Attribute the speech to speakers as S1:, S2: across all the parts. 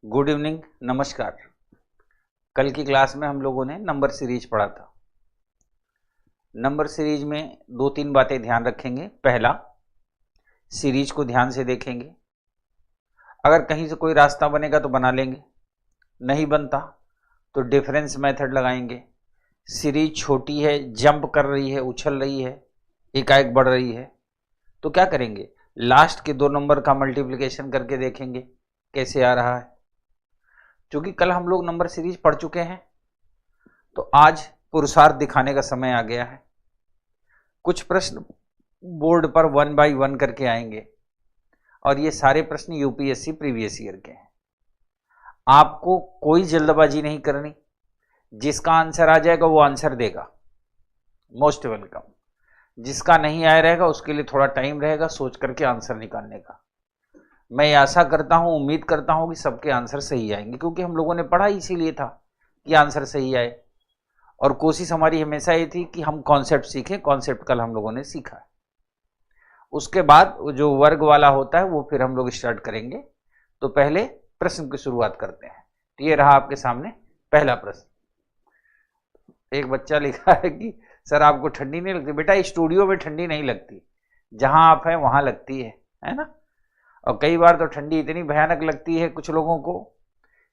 S1: Good evening, नमस्कार। कल की क्लास में हम लोगों ने नंबर सीरीज पढ़ा था। नंबर सीरीज में दो तीन बातें ध्यान रखेंगे। पहला, सीरीज को ध्यान से देखेंगे। अगर कहीं से कोई रास्ता बनेगा तो बना लेंगे, नहीं बनता तो डिफरेंस मेथड लगाएंगे। सीरीज छोटी है, जंप कर रही है, उछल रही है, एकाएक बढ़ रही है, तो क्या करेंगे? लास्ट के दो नंबर का मल्टीप्लिकेशन करके देखेंगे कैसे आ रहा है। क्योंकि कल हम लोग नंबर सीरीज पढ़ चुके हैं, तो आज पुरुषार्थ दिखाने का समय आ गया है। कुछ प्रश्न बोर्ड पर 1 बाय 1 करके आएंगे और ये सारे प्रश्न यूपीएससी प्रीवियस ईयर के हैं। आपको कोई जल्दबाजी नहीं करनी, जिसका आंसर आ जाएगा वो आंसर देगा, मोस्ट वेलकम। जिसका नहीं आया रहेगा उसके लिए थोड़ा टाइम रहेगा सोच करके आंसर निकालने का। मैं आशा करता हूं, उम्मीद करता हूं कि सबके आंसर सही आएंगे, क्योंकि हम लोगों ने पढ़ा इसीलिए था कि आंसर सही आए। और कोशिश हमारी हमेशा ये थी कि हम कॉन्सेप्ट सीखें। कॉन्सेप्ट कल हम लोगों ने सीखा है। उसके बाद जो वर्ग वाला होता है वो फिर हम लोग स्टार्ट करेंगे। तो पहले प्रश्न की शुरुआत करते हैं। तो ये रहा आपके सामने पहला प्रश्न। एक बच्चा लिखा है कि सर आपको ठंडी नहीं लगती? बेटा, स्टूडियो में ठंडी नहीं लगती, जहां आप हैं वहां लगती है ना। और कई बार तो ठंडी इतनी भयानक लगती है कुछ लोगों को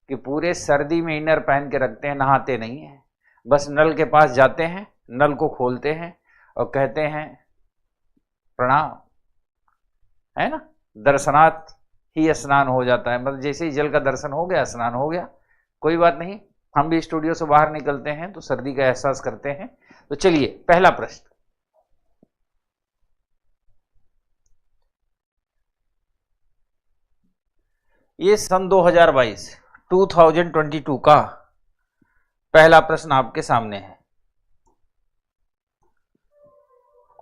S1: कि पूरे सर्दी में इनर पहन के रखते हैं, नहाते नहीं हैं। बस नल के पास जाते हैं, नल को खोलते हैं और कहते हैं प्रणाम, है ना। दर्शनार्थ ही स्नान हो जाता है, मतलब जैसे ही जल का दर्शन हो गया स्नान हो गया। कोई बात नहीं, हम भी स्टूडियो से बाहर निकलते हैं तो सर्दी का एहसास करते हैं। तो चलिए पहला प्रश्न। ये सन 2022 का पहला प्रश्न आपके सामने है।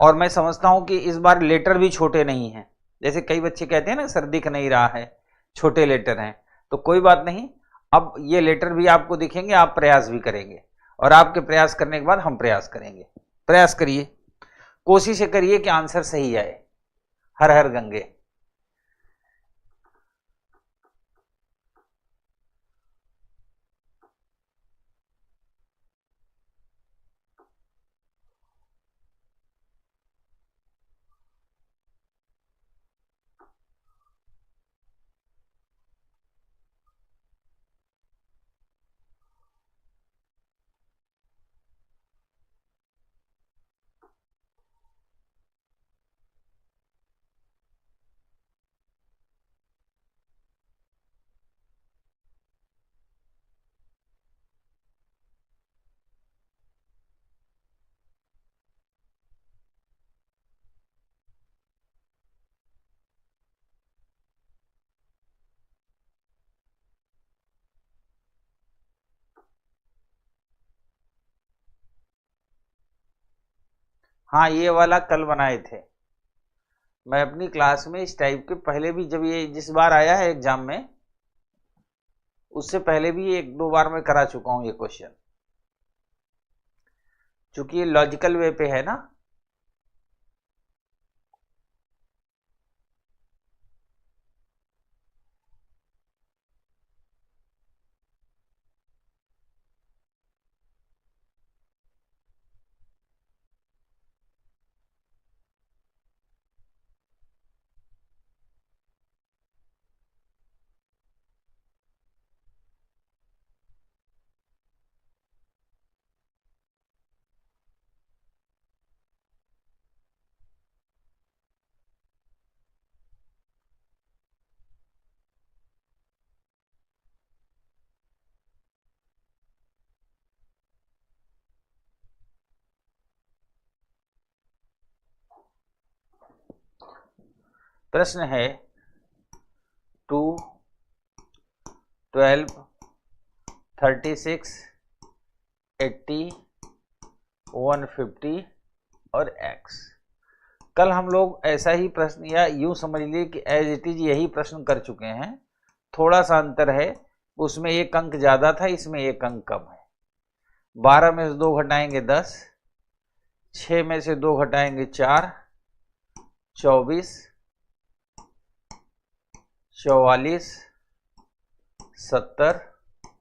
S1: और मैं समझता हूं कि इस बार लेटर भी छोटे नहीं हैं। जैसे कई बच्चे कहते हैं ना सर दिख नहीं रहा है, छोटे लेटर हैं, तो कोई बात नहीं, अब ये लेटर भी आपको दिखेंगे, आप प्रयास भी करेंगे और आपके प्रयास करने के बाद हम प्रयास करेंगे। प्रयास करिए, कोशिश करिए कि आंसर सही आए। हर हर गंगे। हाँ, ये वाला कल बनाए थे मैं अपनी क्लास में। इस टाइप के पहले भी, जब ये जिस बार आया है एग्जाम में, उससे पहले भी एक दो बार मैं करा चुका हूं ये क्वेश्चन। चूंकि ये लॉजिकल वे पे है ना। प्रश्न है 2, 12, 36, 80, 150 और x। कल हम लोग ऐसा ही प्रश्न, या यूं समझ लिए कि एज इट इज यही प्रश्न कर चुके हैं। थोड़ा सा अंतर है, उसमें एक अंक ज्यादा था, इसमें एक अंक कम है। 12 में से 2 घटाएंगे 10, 6 में से 2 घटाएंगे 4, 24, 44, 70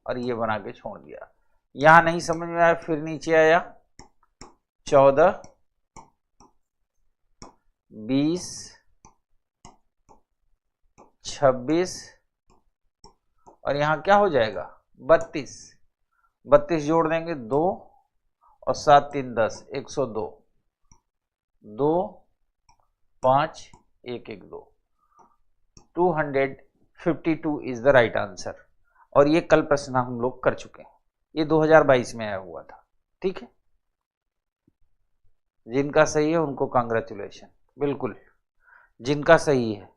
S1: और ये बना के छोड़ दिया। यहां नहीं समझ में आया, फिर नीचे आया 14, 20, 26 और यहां क्या हो जाएगा 32। 32 जोड़ देंगे 2 और 7 3 10, 102, 2 5 1 1 2, 252 इज द राइट आंसर। और ये कल प्रश्न हम लोग कर चुके हैं, ये 2022 में आया हुआ था। ठीक है, जिनका सही है उनको कांग्रेचुलेशन, बिल्कुल जिनका सही है।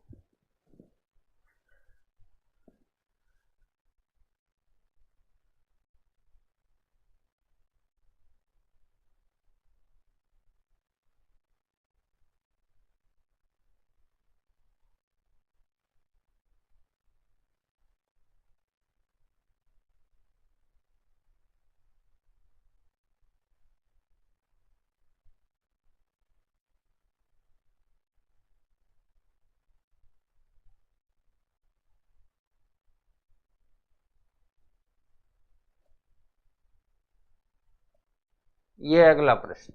S1: ये अगला प्रश्न,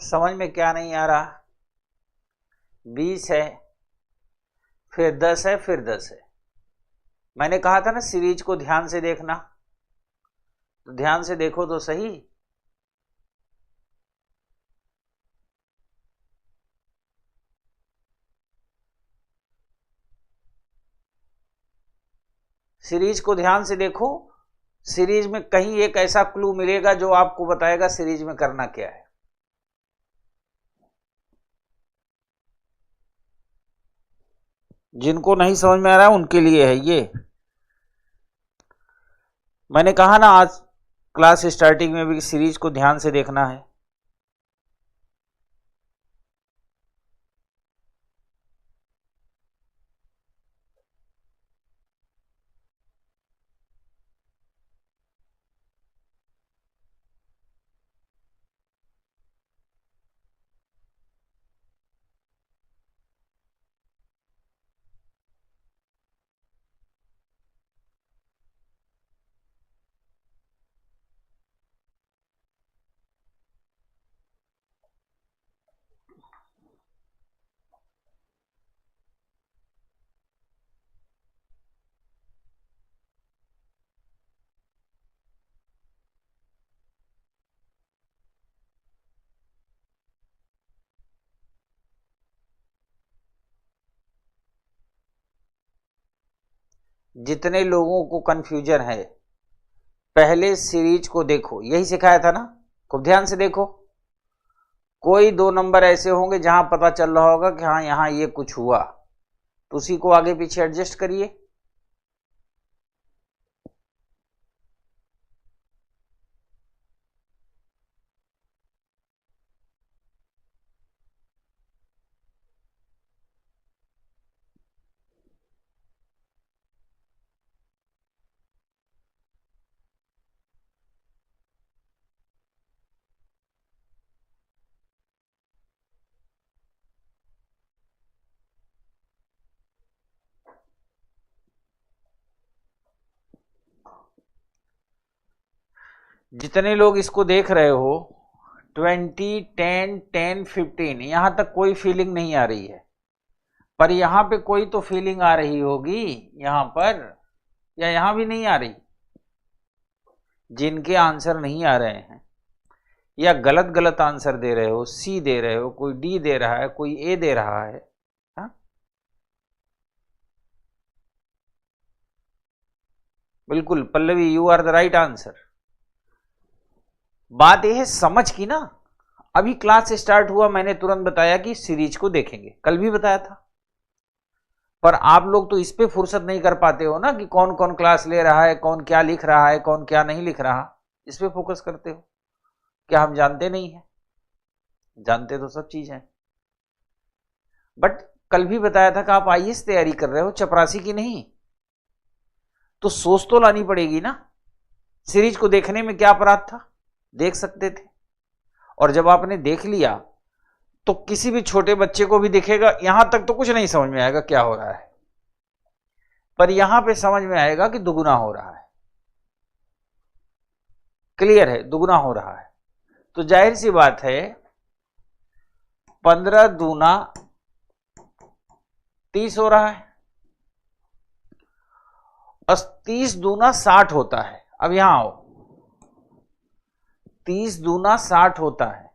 S1: समझ में क्या नहीं आ रहा? 20 है, फिर 10 है, फिर 10 है। मैंने कहा था ना सीरीज को ध्यान से देखना, तो ध्यान से देखो तो सही। सीरीज को ध्यान से देखो, सीरीज में कहीं एक ऐसा क्लू मिलेगा जो आपको बताएगा सीरीज में करना क्या है। जिनको नहीं समझ में आ रहा है उनके लिए है ये। मैंने कहा ना आज क्लास स्टार्टिंग में भी सीरीज को ध्यान से देखना है। जितने लोगों को कंफ्यूजन है पहले सीरीज को देखो, यही सिखाया था ना, खूब ध्यान से देखो। कोई 2 नंबर ऐसे होंगे जहां पता चल रहा होगा कि हाँ यहां ये कुछ हुआ, तो उसी को आगे पीछे एडजस्ट करिए। जितने लोग इसको देख रहे हो 20, 10, 10, 15 यहां तक कोई फीलिंग नहीं आ रही है, पर यहां पे कोई तो फीलिंग आ रही होगी यहां पर, या यहां भी नहीं आ रही। जिनके आंसर नहीं आ रहे हैं या गलत गलत आंसर दे रहे हो, सी दे रहे हो, कोई डी दे रहा है, कोई ए दे रहा है, हा? बिल्कुल Pallavi, you are the right answer. बात यह है समझ की ना। अभी क्लास स्टार्ट हुआ, मैंने तुरंत बताया कि सीरीज को देखेंगे, कल भी बताया था, पर आप लोग तो इस पे फुर्सत नहीं कर पाते हो ना कि कौन कौन क्लास ले रहा है, कौन क्या लिख रहा है, कौन क्या नहीं लिख रहा, इस पे फोकस करते हो। क्या हम जानते नहीं है? जानते तो सब चीज है, बट कल भी बताया था कि आप आईएएस तैयारी कर रहे हो, चपरासी की नहीं, तो सोच तो लानी पड़ेगी ना। सीरीज को देखने में क्या अपराध था, देख सकते थे, और जब आपने देख लिया तो किसी भी छोटे बच्चे को भी दिखेगा, यहां तक तो कुछ नहीं समझ में आएगा क्या हो रहा है, पर यहां पे समझ में आएगा कि दुगुना हो रहा है। क्लियर है? दुगुना हो रहा है, तो जाहिर सी बात है 15 दूना 30 हो रहा है, और 30 दूना 60 होता है। अब यहां आओ, 30 दूना 60 होता है,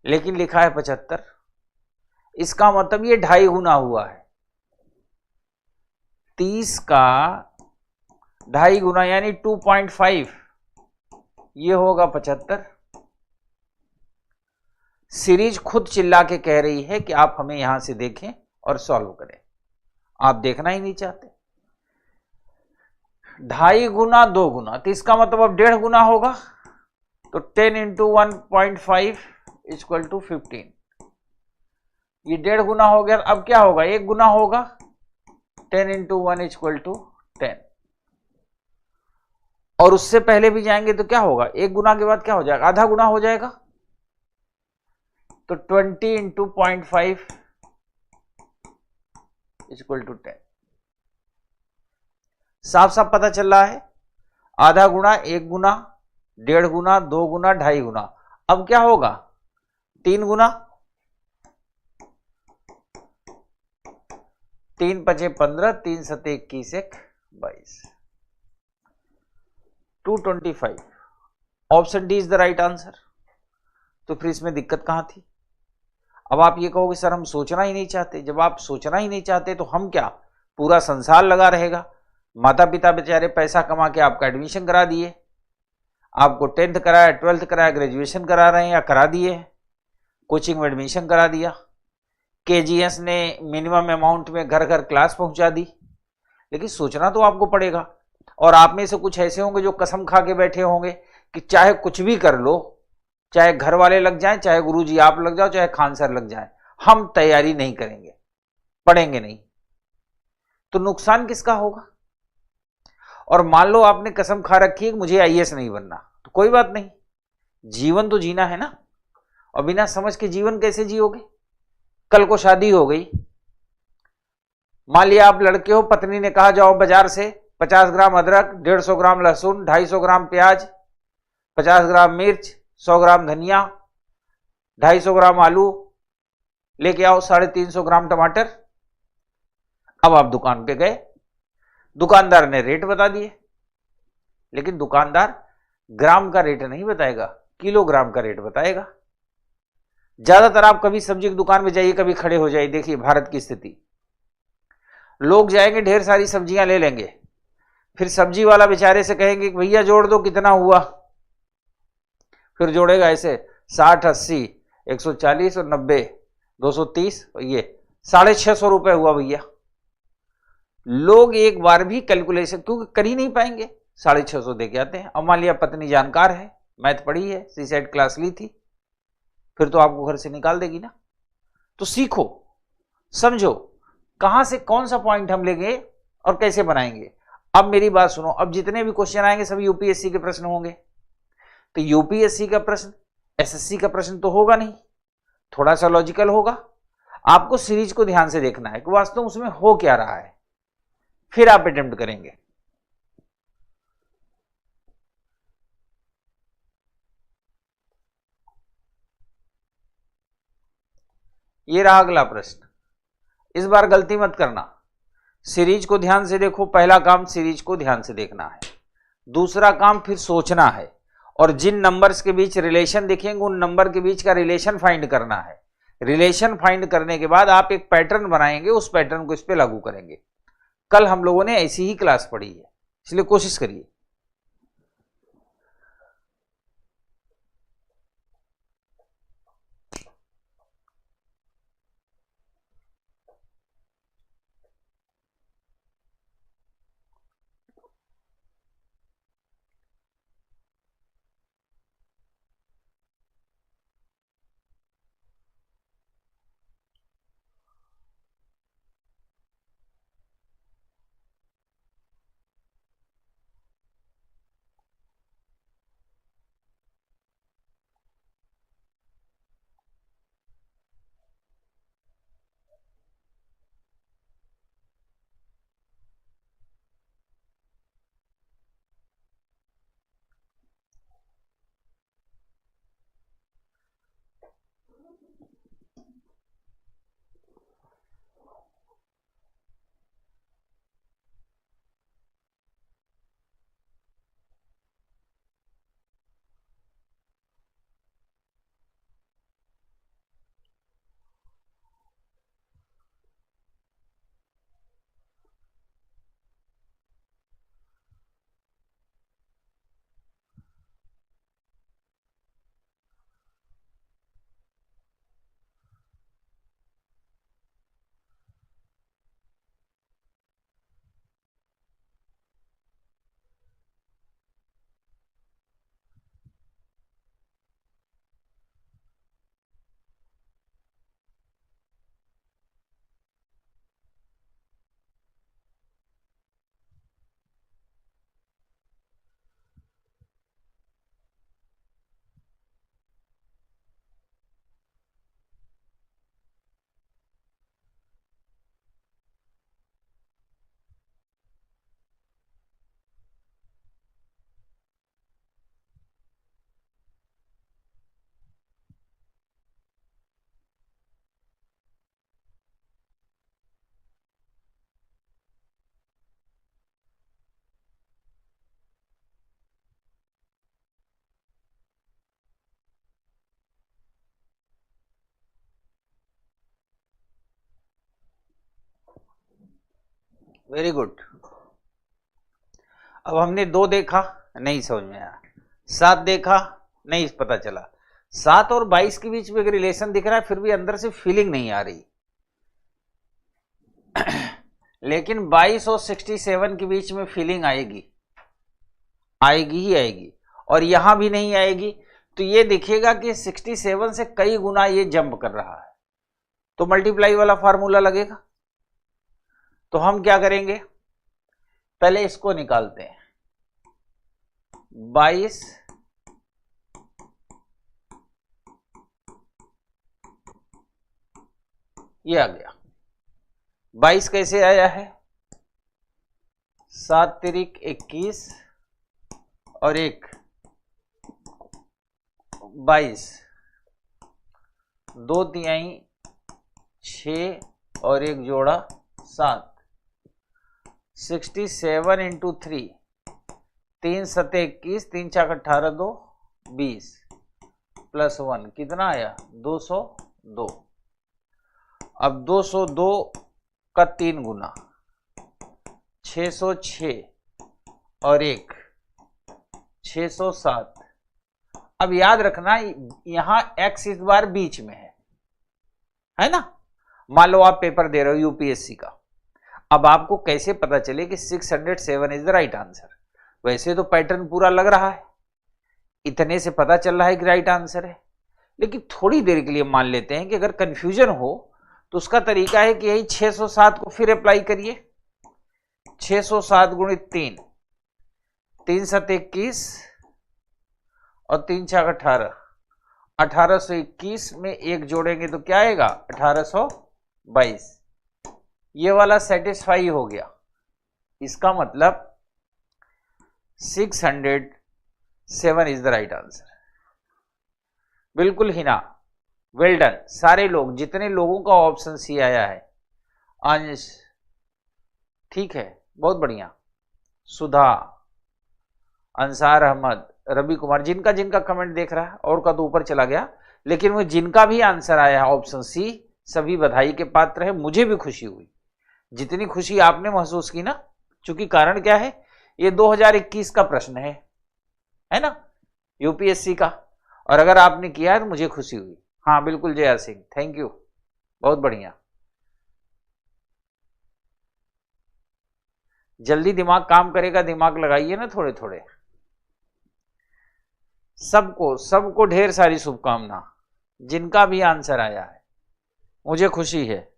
S1: लेकिन लिखा है 75, इसका मतलब ये 2.5 गुना हुआ है। 30 का 2.5 गुना यानी 2.5, ये होगा 75। सीरीज खुद चिल्ला के कह रही है कि आप हमें यहां से देखें और सॉल्व करें, आप देखना ही नहीं चाहते। 2.5 गुना 2 गुना, तो इसका मतलब अब 1.5 गुना होगा, तो 10 इंटू 1.5 इक्वल टू 15, ये 1.5 गुना हो गया। अब क्या होगा, 1 गुना होगा, 10 इंटू 1 इक्वल टू 10, और उससे पहले भी जाएंगे तो क्या होगा, 1 गुना के बाद क्या हो जाएगा, आधा गुना हो जाएगा, तो 20 इंटू 0.5 इक्वल टू 10। साफ साफ पता चल रहा है, आधा गुना, 1 गुना, 1.5 गुना, 2 गुना, 2.5 गुना। अब क्या होगा, 3 गुना, 3 पचे 15, 3 सते 21, 22, 225। Option D is the right answer. तो फिर इसमें दिक्कत कहां थी? अब आप ये कहोगे सर हम सोचना ही नहीं चाहते। जब आप सोचना ही नहीं चाहते तो हम क्या, पूरा संसार लगा रहेगा। माता पिता बेचारे पैसा कमा के आपका एडमिशन करा दिए, आपको 10th कराया, 12th कराया, ग्रेजुएशन करा रहे हैं या करा दिए, कोचिंग में एडमिशन करा दिया, केजीएस ने मिनिमम अमाउंट में घर घर क्लास पहुंचा दी, लेकिन सोचना तो आपको पड़ेगा। और आप में से कुछ ऐसे होंगे जो कसम खा के बैठे होंगे कि चाहे कुछ भी कर लो, चाहे घर वाले लग जाएं, चाहे गुरुजी आप लग जाओ, चाहे खान सर लग जाएं, हम तैयारी नहीं करेंगे, पढ़ेंगे नहीं। तो नुकसान किसका होगा? और मान लो आपने कसम खा रखी है कि मुझे आईएएस नहीं बनना, तो कोई बात नहीं, जीवन तो जीना है ना। और बिना समझ के जीवन कैसे जियोगे? कल को शादी हो गई, मान लिया आप लड़के हो, पत्नी ने कहा जाओ बाजार से 50 ग्राम अदरक, 150 ग्राम लहसुन, 250 ग्राम प्याज, 50 ग्राम मिर्च, 100 ग्राम धनिया, 250 ग्राम आलू लेके आओ, 350 ग्राम टमाटर। अब आप दुकान पे गए, दुकानदार ने रेट बता दिए, लेकिन दुकानदार ग्राम का रेट नहीं बताएगा, किलोग्राम का रेट बताएगा। ज्यादातर आप कभी सब्जी की दुकान में जाइए, कभी खड़े हो जाइए, देखिए भारत की स्थिति, लोग जाएंगे ढेर सारी सब्जियां ले लेंगे, फिर सब्जी वाला बेचारे से कहेंगे भैया जोड़ दो कितना हुआ, फिर जोड़ेगा ऐसे 60 80 140 और 90 230 और ये 650 रुपए हुआ भैया। लोग एक बार भी कैलकुलेशन क्योंकि कर ही नहीं पाएंगे, 650 दे के आते हैं। अब मान लिया पत्नी जानकार है, मैथ पढ़ी है, सीसेट क्लास ली थी, फिर तो आपको घर से निकाल देगी ना। तो सीखो, समझो कहां से कौन सा पॉइंट हम लेंगे और कैसे बनाएंगे। अब मेरी बात सुनो, अब जितने भी क्वेश्चन आएंगे सभी यूपीएससी के प्रश्न होंगे। तो यूपीएससी का प्रश्न एसएससी का प्रश्न तो होगा नहीं, थोड़ा सा लॉजिकल होगा। आपको सीरीज को ध्यान से देखना है कि वास्तव में उसमें हो क्या रहा है, फिर आप अटेम्प्ट करेंगे। ये रहा अगला प्रश्न। इस बार गलती मत करना, सीरीज को ध्यान से देखो। पहला काम सीरीज को ध्यान से देखना है, दूसरा काम फिर सोचना है, और जिन नंबर्स के बीच रिलेशन दिखेंगे उन नंबर के बीच का रिलेशन फाइंड करना है। रिलेशन फाइंड करने के बाद आप एक पैटर्न बनाएंगे, उस पैटर्न को इस पे लागू करेंगे। कल हम लोगों ने ऐसी ही क्लास पढ़ी है, इसलिए कोशिश करिए। Very good. अब हमने 2 देखा, नहीं समझ में आया, 7 देखा, नहीं पता चला। 7 और 22 के बीच में एक रिलेशन दिख रहा है, फिर भी अंदर से फीलिंग नहीं आ रही। लेकिन 22 और 67 के बीच में फीलिंग आएगी, आएगी ही आएगी। और यहां भी नहीं आएगी तो ये दिखेगा कि 67 से कई गुना ये जंप कर रहा है, तो मल्टीप्लाई वाला फार्मूला लगेगा। तो हम क्या करेंगे, पहले इसको निकालते हैं। 22 ये आ गया। 22 कैसे आया है, 7 तिरिक 21 और 1 22, 2 तिहाई 6 और 1 जोड़ा 7, 67 इंटू 3, 3 सते 21, 3 चाक 18, 2 20 प्लस 1 कितना आया 202। अब 202 का 3 गुना 606 और एक 607। अब याद रखना यहां x इस बार बीच में है ना। मान लो आप पेपर दे रहे हो यूपीएससी का, अब आपको कैसे पता चले कि 607 इज द राइट आंसर? वैसे तो पैटर्न पूरा लग रहा है, इतने से पता चल रहा है कि राइट आंसर है, लेकिन थोड़ी देर के लिए मान लेते हैं कि अगर कंफ्यूजन हो तो उसका तरीका है कि यही 607 को फिर अप्लाई करिए। 607 गुणित 3, 3 7 21 और 3 6 18, 1821 में एक जोड़ेंगे तो क्या आएगा? 1822। ये वाला सेटिस्फाई हो गया, इसका मतलब 607 इज द राइट आंसर। बिल्कुल ही ना, वेल डन सारे लोग, जितने लोगों का ऑप्शन सी आया है। अंश ठीक है, बहुत बढ़िया। सुधा, अंसार अहमद, रवि कुमार, जिनका जिनका कमेंट देख रहा है, और का तो ऊपर चला गया, लेकिन वो जिनका भी आंसर आया है ऑप्शन सी, सभी बधाई के पात्र है। मुझे भी खुशी हुई, जितनी खुशी आपने महसूस की ना, क्योंकि कारण क्या है, ये 2021 का प्रश्न है ना, यूपीएससी का, और अगर आपने किया है तो मुझे खुशी हुई। हाँ बिल्कुल जया सिंह, थैंक यू, बहुत बढ़िया। जल्दी दिमाग काम करेगा, दिमाग लगाइए ना थोड़े थोड़े। सबको ढेर सारी शुभकामना, जिनका भी आंसर आया है, मुझे खुशी है।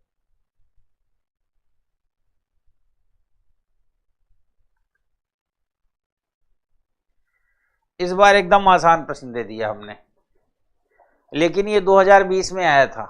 S1: इस बार एकदम आसान प्रश्न दे दिया हमने, लेकिन ये 2020 में आया था।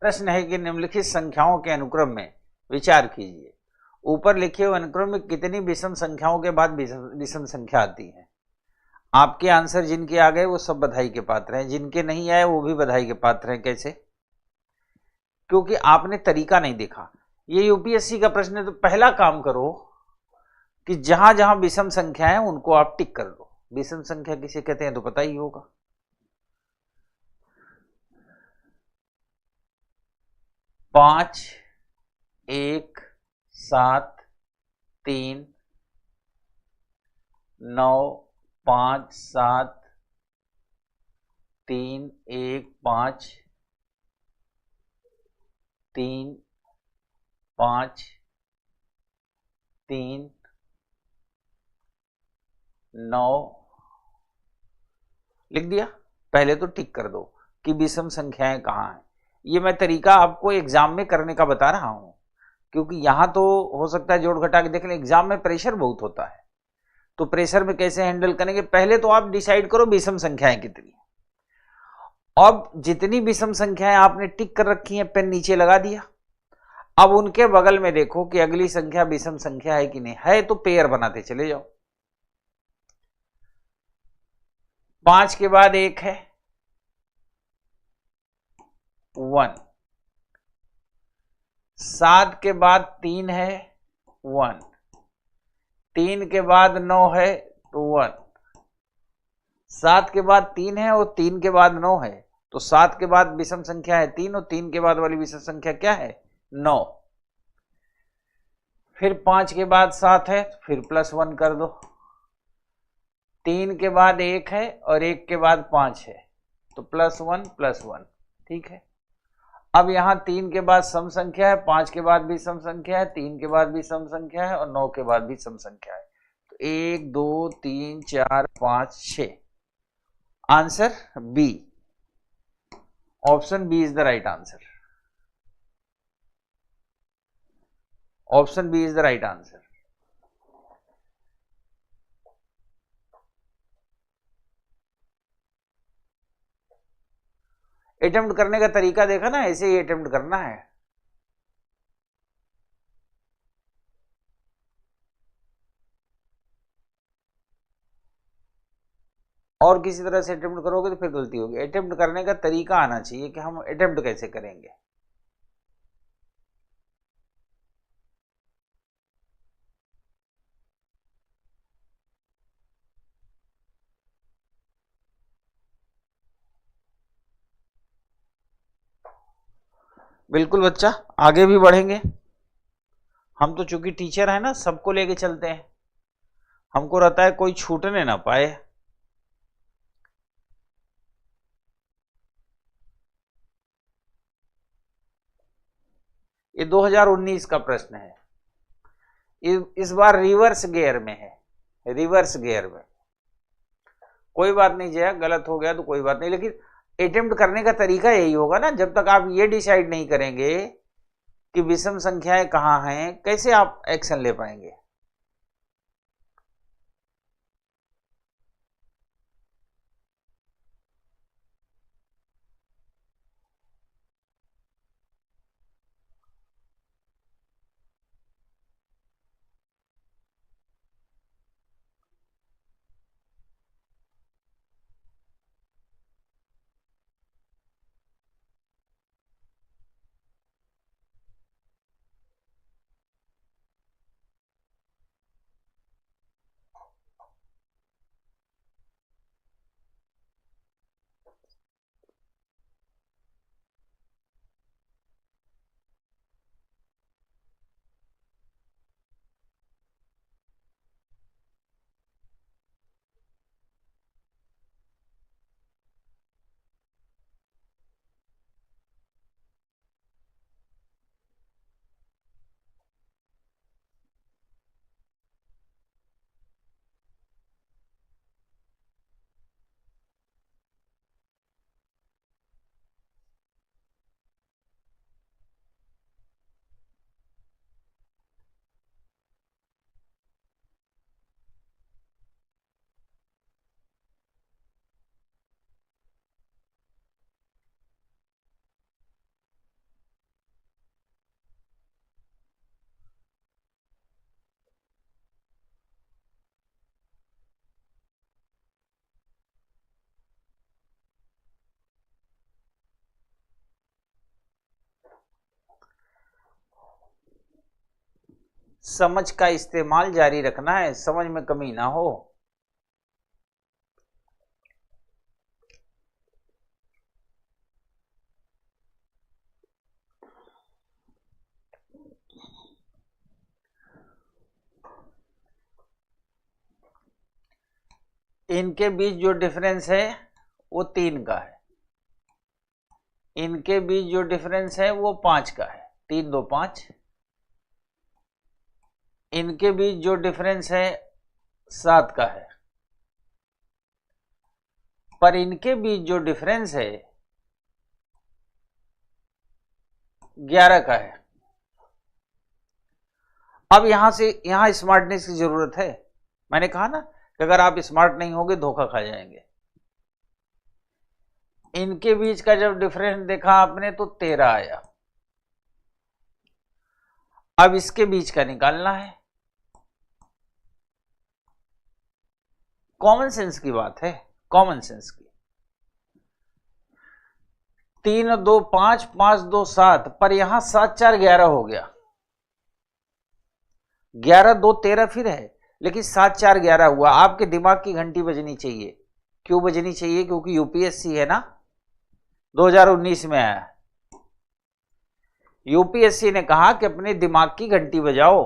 S1: प्रश्न है कि निम्नलिखित संख्याओं के अनुक्रम में विचार कीजिए। ऊपर लिखे हुए अनुक्रम में कितनी विषम संख्याओं के बाद विषम संख्या आती है? आपके आंसर जिनके आ गए वो सब बधाई के पात्र हैं, जिनके नहीं आए वो भी बधाई के पात्र हैं। कैसे? क्योंकि आपने तरीका नहीं देखा। ये यूपीएससी का प्रश्न है, तो पहला काम करो, कि जहां जहां विषम संख्या है उनको आप टिक कर दो। विषम संख्या किसे कहते हैं तो पता ही होगा। 5, 1, 7, 3, 9, 5, 7, 3, 1, 5, 3, 5, 3, 9 लिख दिया। पहले तो टिक कर दो कि विषम संख्याएं कहां हैं। ये मैं तरीका आपको एग्जाम में करने का बता रहा हूं, क्योंकि यहां तो हो सकता है जोड़ घटा के देख लें, एग्जाम में प्रेशर बहुत होता है, तो प्रेशर में कैसे हैंडल करेंगे। पहले तो आप डिसाइड करो विषम संख्याएं कितनी। अब जितनी विषम संख्याएं आपने टिक कर रखी हैं, पेन नीचे लगा दिया। अब उनके बगल में देखो कि अगली संख्या विषम संख्या है कि नहीं है, तो पेयर बनाते चले जाओ। 5 के बाद 1 है 1, 7 के बाद 3 है 1, 3 के बाद 9 है तो 1, 7 के बाद 3 है और 3 के बाद 9 है, तो 7 के बाद विषम संख्या है 3 और 3 के बाद वाली विषम संख्या क्या है 9। फिर 5 के बाद 7 है, फिर +1 कर दो। 3 के बाद 1 है और 1 के बाद 5 है, तो +1 +1, ठीक है। अब यहां 3 के बाद सम संख्या है, 5 के बाद भी सम संख्या है, 3 के बाद भी सम संख्या है और 9 के बाद भी सम संख्या है, तो 1 2 3 4 5 6। Answer B, option B is the right answer. Option B is the right answer. Attempt करने का तरीका देखा ना, ऐसे ही अटेम्प्ट करना है। और किसी तरह से अटेम्प्ट करोगे तो फिर गलती होगी। अटेम्प्ट करने का तरीका आना चाहिए कि हम अटेम्प्ट कैसे करेंगे। बिल्कुल बच्चा, आगे भी बढ़ेंगे। हम तो चूंकि टीचर है ना, सबको लेके चलते हैं, हमको रहता है कोई छूटने ना पाए। ये 2019 का प्रश्न है। इस बार रिवर्स गियर में है, रिवर्स गियर में। कोई बात नहीं जया, गलत हो गया तो कोई बात नहीं, लेकिन अटेम्प्ट करने का तरीका यही होगा ना। जब तक आप ये डिसाइड नहीं करेंगे कि विषम संख्याएं कहां हैं, कैसे आप एक्शन ले पाएंगे। समझ का इस्तेमाल जारी रखना है, समझ में कमी ना हो। इनके बीच जो डिफरेंस है वो 3 का है, इनके बीच जो डिफरेंस है वो 5 का है, 3 2 5। इनके बीच जो डिफरेंस है 7 का है, पर इनके बीच जो डिफरेंस है 11 का है। अब यहां से यहां स्मार्टनेस की जरूरत है। मैंने कहा ना कि अगर आप स्मार्ट नहीं होगे धोखा खा जाएंगे। इनके बीच का जब डिफरेंस देखा आपने तो 13 आया। अब इसके बीच का निकालना है। कॉमन सेंस की बात है, कॉमन सेंस की। 3 2 5, 5 2 7, पर यहां 7 4 11 हो गया। 11 2 13 फिर है, लेकिन 7 4 11 हुआ। आपके दिमाग की घंटी बजनी चाहिए। क्यों बजनी चाहिए? क्योंकि यूपीएससी है ना, 2019 में आया। यूपीएससी ने कहा कि अपने दिमाग की घंटी बजाओ।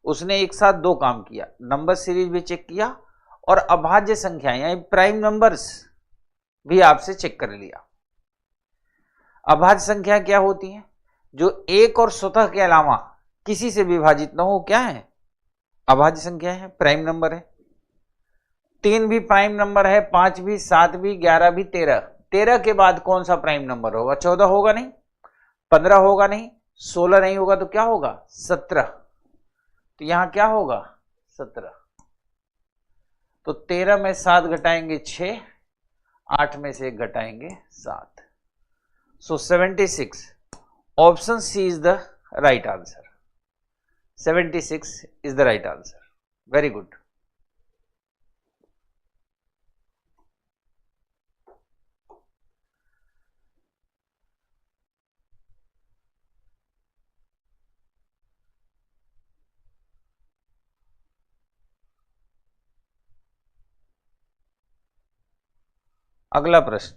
S1: उसने एक साथ 2 काम किया, नंबर सीरीज भी चेक किया और अभाज्य संख्याएं यानी प्राइम नंबर्स भी आपसे चेक कर लिया। अभाज्य संख्या क्या होती है? जो 1 और स्वतः के अलावा किसी से विभाजित ना हो, क्या है? अभाज्य संख्या है, प्राइम नंबर है। 3 भी प्राइम नंबर है, 5 भी, 7 भी, 11 भी, 13। 13 के बाद कौन सा प्राइम नंबर होगा? 14 होगा नहीं, 15 होगा नहीं, 16 नहीं होगा, तो क्या होगा? 17। तो यहां क्या होगा? 17। तो 13 में 7 घटाएंगे 6, 8 में से 1 घटाएंगे 7। So 76। Option C is the right answer. 76 is the right answer. Very good. अगला प्रश्न।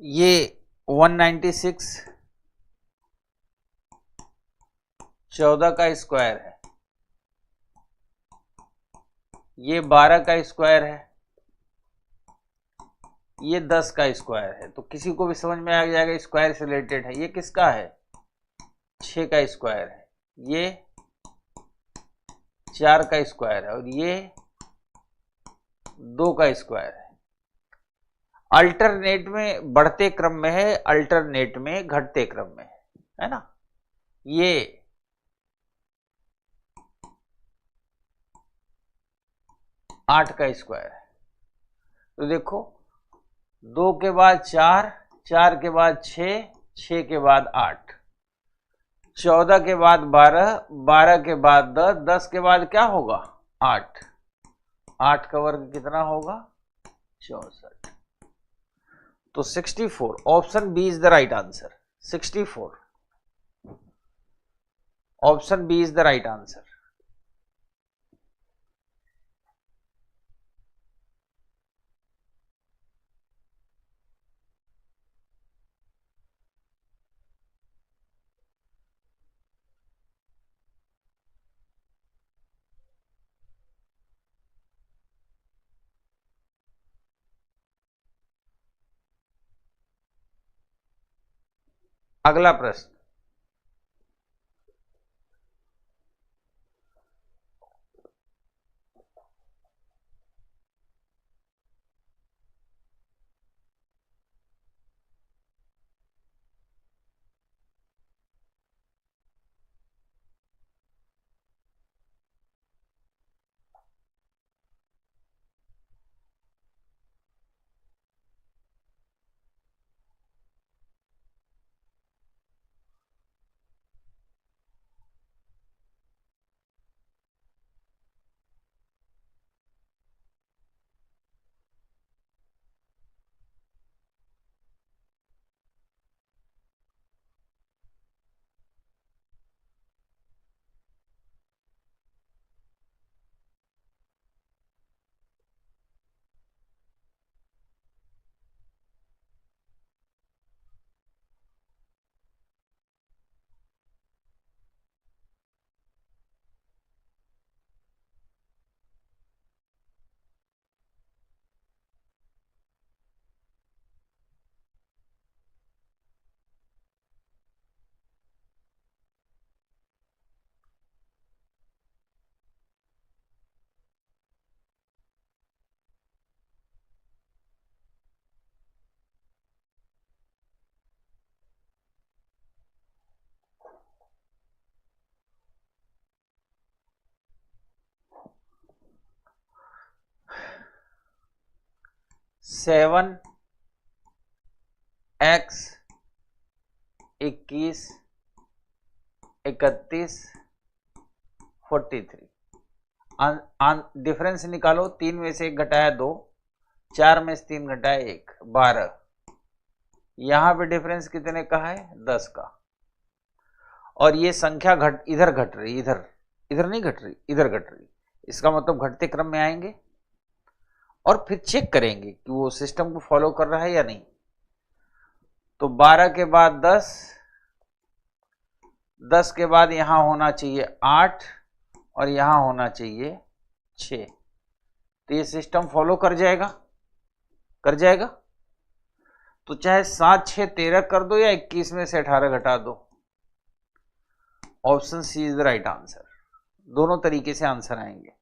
S1: ये 196 14 का स्क्वायर है, ये 12 का स्क्वायर है, ये 10 का स्क्वायर है। तो किसी को भी समझ में आ जाएगा स्क्वायर से रिलेटेड है। ये किसका है? 6 का स्क्वायर है, ये 4 का स्क्वायर है और ये 2 का स्क्वायर है। अल्टरनेट में बढ़ते क्रम में है, अल्टरनेट में घटते क्रम में है ना। ये 8 का स्क्वायर है। तो देखो 2 के बाद 4, 4 के बाद 6, 6 के बाद 8, 14 के बाद 12, 12 के बाद 10, 10 के बाद क्या होगा? 8, 8 का वर्ग कितना होगा? 64। तो 64, option B is the right answer. 64, option B is the right answer. अगला प्रश्न, सेवन एक्स 21 31 43। डिफरेंस निकालो, 3 में से 1 घटाया 2, 4 में से 3 घटाया 1, 12। यहां पे डिफरेंस कितने का है? 10 का। और ये संख्या इधर घट रही, इधर नहीं घट रही, इधर घट रही। इसका मतलब घटते क्रम में आएंगे और फिर चेक करेंगे कि वो सिस्टम को फॉलो कर रहा है या नहीं। तो 12 के बाद 10, 10 के बाद यहां होना चाहिए 8 और यहां होना चाहिए 6। तो ये सिस्टम फॉलो कर जाएगा, कर जाएगा। तो चाहे 7 6 13 कर दो या 21 में से 18 घटा दो, option C is the right answer. दोनों तरीके से आंसर आएंगे।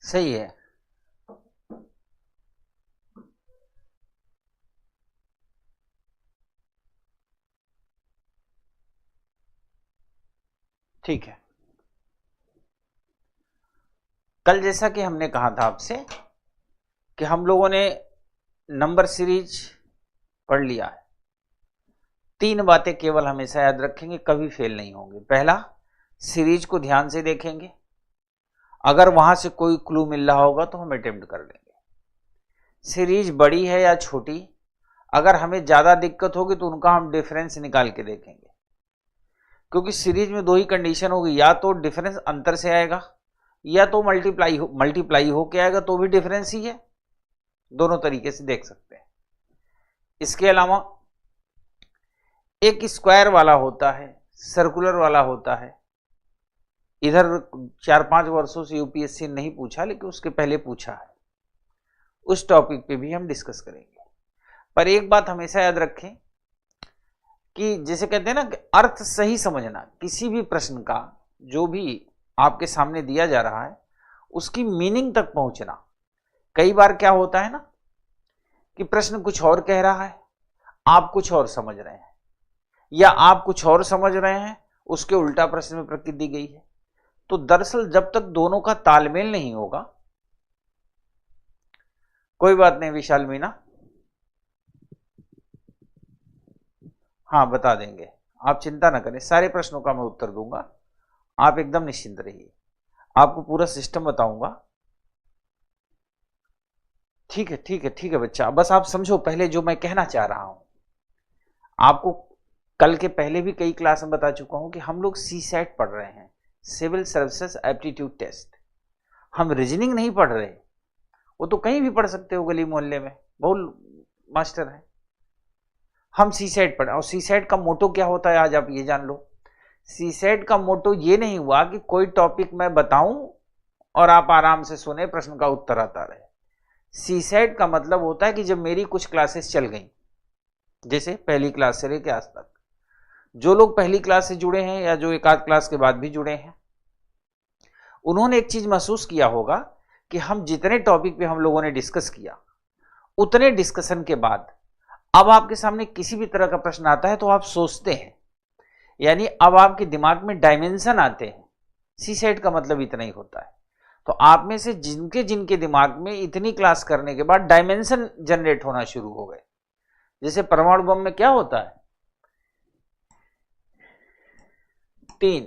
S1: सही है। ठीक है। कल जैसा कि हमने कहा था आपसे कि हम लोगों ने नंबर सीरीज पढ़ लिया है। 3 बातें केवल हमेशा याद रखेंगे, कभी फेल नहीं होंगे। पहला, सीरीज को ध्यान से देखेंगे, अगर वहां से कोई क्लू मिल रहा होगा तो हम अटेम्प्ट कर लेंगे। सीरीज बड़ी है या छोटी, अगर हमें ज्यादा दिक्कत होगी तो उनका हम डिफरेंस निकाल के देखेंगे, क्योंकि सीरीज में 2 ही कंडीशन होगी, या तो डिफरेंस अंतर से आएगा या तो मल्टीप्लाई हो के आएगा, तो भी डिफरेंस ही है। दोनों तरीके से देख सकते हैं। इसके अलावा एक स्क्वायर वाला होता है, सर्कुलर वाला होता है। इधर 4-5 वर्षों से यूपीएससी नहीं पूछा, लेकिन उसके पहले पूछा है। उस टॉपिक पे भी हम डिस्कस करेंगे। पर एक बात हमेशा याद रखें कि जैसे कहते हैं ना कि अर्थ सही समझना, किसी भी प्रश्न का जो भी आपके सामने दिया जा रहा है उसकी मीनिंग तक पहुंचना। कई बार क्या होता है ना कि प्रश्न कुछ और कह रहा है, आप कुछ और समझ रहे हैं, या आप कुछ और समझ रहे हैं, उसके उल्टा प्रश्न में प्रकृति दी गई है। तो दरअसल जब तक दोनों का तालमेल नहीं होगा, कोई बात नहीं विशाल मीना, हाँ बता देंगे, आप चिंता ना करें, सारे प्रश्नों का मैं उत्तर दूंगा, आप एकदम निश्चिंत रहिए, आपको पूरा सिस्टम बताऊंगा। ठीक है ठीक है ठीक है बच्चा, बस आप समझो पहले जो मैं कहना चाह रहा हूं। आपको कल के पहले भी कई क्लास में बता चुका हूं कि हम लोग सीसैट पढ़ रहे हैं, सिविल सर्विसेज एप्टीट्यूड टेस्ट। हम रीजनिंग नहीं पढ़ रहे, वो तो कहीं भी पढ़ सकते हो, गली मोहल्ले में बहुत मास्टर है। हम सीसैट पढ़, और सीसैट का मोटो क्या होता है आज आप ये जान लो। सीसैट का मोटो ये नहीं हुआ कि कोई टॉपिक मैं बताऊं और आप आराम से सुने, प्रश्न का उत्तर आता रहे। सीसैट का मतलब होता है कि जब मेरी कुछ क्लासेस चल गई, जैसे पहली क्लास से लेकर आज तक, जो लोग पहली क्लास से जुड़े हैं या जो एक आध क्लास के बाद भी जुड़े हैं, उन्होंने एक चीज महसूस किया होगा कि हम जितने टॉपिक पे हम लोगों ने डिस्कस किया, उतने डिस्कशन के बाद अब आपके सामने किसी भी तरह का प्रश्न आता है तो आप सोचते हैं, यानी अब आपके दिमाग में डायमेंशन आते हैं। सीसैट का मतलब इतना ही होता है। तो आप में से जिनके जिनके दिमाग में इतनी क्लास करने के बाद डायमेंशन जनरेट होना शुरू हो गए, जैसे परमाणु बम में क्या होता है, 3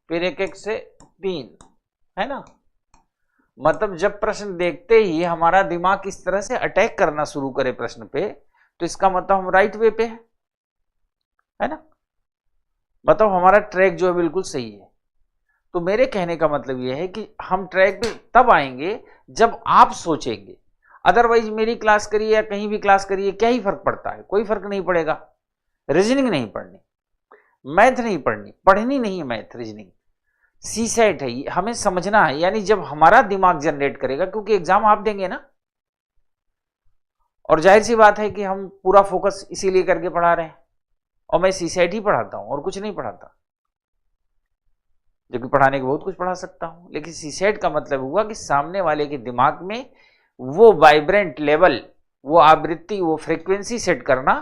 S1: फिर 1-1 से 3, है ना। मतलब जब प्रश्न देखते ही हमारा दिमाग इस तरह से अटैक करना शुरू करे प्रश्न पे, तो इसका मतलब हम राइट वे पे है ना, मतलब हमारा ट्रैक जो है बिल्कुल सही है। तो मेरे कहने का मतलब यह है कि हम ट्रैक पे तब आएंगे जब आप सोचेंगे। अदरवाइज मेरी क्लास करिए या कहीं भी क्लास करिए, क्या ही फर्क पड़ता है, कोई फर्क नहीं पड़ेगा। रीजनिंग नहीं पढ़नी, मैथ नहीं पढ़नी, पढ़नी नहीं है मैथ रीजनिंग, सीसैट है, हमें समझना है। यानी जब हमारा दिमाग जनरेट करेगा, क्योंकि एग्जाम आप देंगे ना, और जाहिर सी बात है कि हम पूरा फोकस इसीलिए करके पढ़ा रहे हैं, और मैं सीसैट ही पढ़ाता हूं और कुछ नहीं पढ़ाता, जबकि पढ़ाने के बहुत कुछ पढ़ा सकता हूं। लेकिन सीसैट का मतलब हुआ कि सामने वाले के दिमाग में वो वाइब्रेंट लेवल, वो आवृत्ति, वो फ्रीक्वेंसी सेट करना